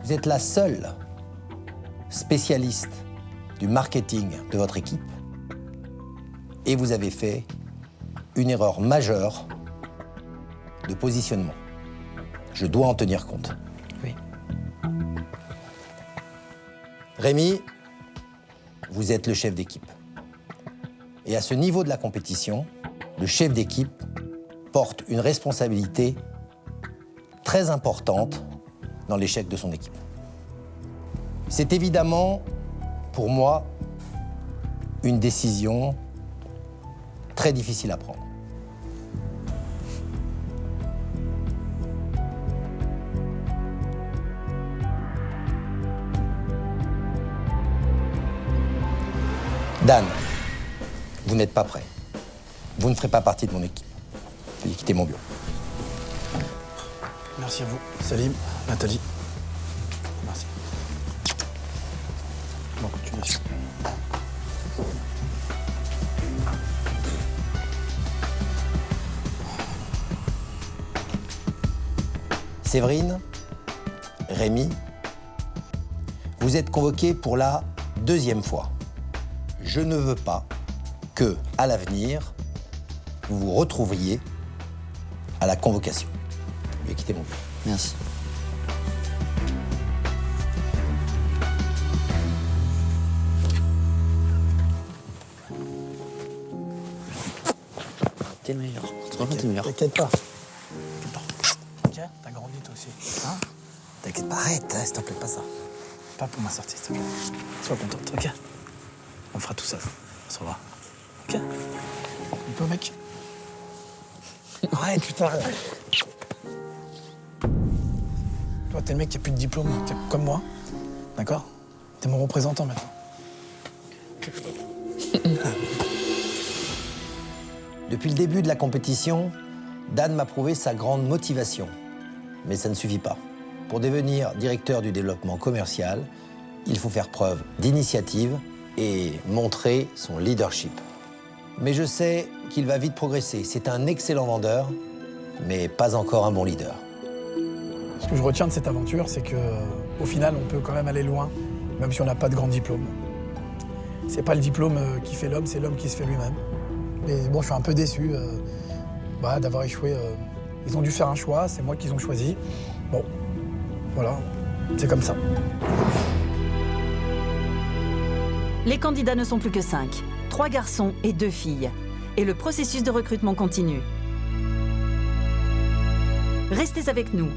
Speaker 2: vous êtes la seule spécialiste du marketing de votre équipe et vous avez fait une erreur majeure de positionnement. Je dois en tenir compte.
Speaker 3: Oui.
Speaker 2: Rémi, vous êtes le chef d'équipe. Et à ce niveau de la compétition, le chef d'équipe porte une responsabilité très importante dans l'échec de son équipe. C'est évidemment, pour moi, une décision très difficile à prendre. Dan, vous n'êtes pas prêt. Vous ne ferez pas partie de mon équipe. Veuillez quitter mon bureau.
Speaker 9: Merci à vous, Salim, Nathalie. Merci. Bonne continuation.
Speaker 2: Séverine, Rémi, vous êtes convoqués pour la 2e fois. Je ne veux pas que, à l'avenir, vous vous retrouviez à la convocation. Veuillez quitter mon bureau.
Speaker 3: Merci. T'es le meilleur. T'es le meilleur.
Speaker 9: T'inquiète pas. Tiens, t'as grandi toi aussi. Hein?
Speaker 2: T'inquiète pas, arrête, s'il te plaît, pas ça.
Speaker 9: Pas pour ma sortie, s'il te plaît. Sois contente, ok? On fera tout ça. On se revoit. Ok? Un peu, mec. Arrête, putain. Toi, t'es le mec qui a plus de diplôme, comme moi. D'accord? T'es mon représentant maintenant.
Speaker 2: Depuis le début de la compétition, Dan m'a prouvé sa grande motivation. Mais ça ne suffit pas. Pour devenir directeur du développement commercial, il faut faire preuve d'initiative et montrer son leadership. Mais je sais qu'il va vite progresser. C'est un excellent vendeur, mais pas encore un bon leader.
Speaker 9: Ce que je retiens de cette aventure, c'est qu'au final, on peut quand même aller loin, même si on n'a pas de grand diplôme. C'est pas le diplôme qui fait l'homme, c'est l'homme qui se fait lui-même. Et bon, je suis un peu déçu d'avoir échoué. Ils ont dû faire un choix, c'est moi qu'ils ont choisi. Bon, voilà, c'est comme ça.
Speaker 1: Les candidats ne sont plus que 5. 3 garçons et 2 filles. Et le processus de recrutement continue. Restez avec nous.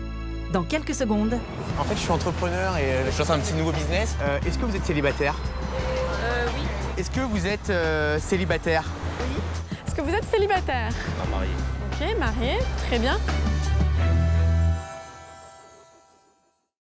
Speaker 1: Dans quelques secondes...
Speaker 15: En fait, je suis entrepreneur et je lance un petit nouveau business. Est-ce que vous êtes célibataire?
Speaker 6: Oui.
Speaker 15: Est-ce que vous êtes célibataire?
Speaker 6: Oui. Est-ce que vous êtes célibataire?
Speaker 22: Pas marié.
Speaker 6: Ok, marié, très bien.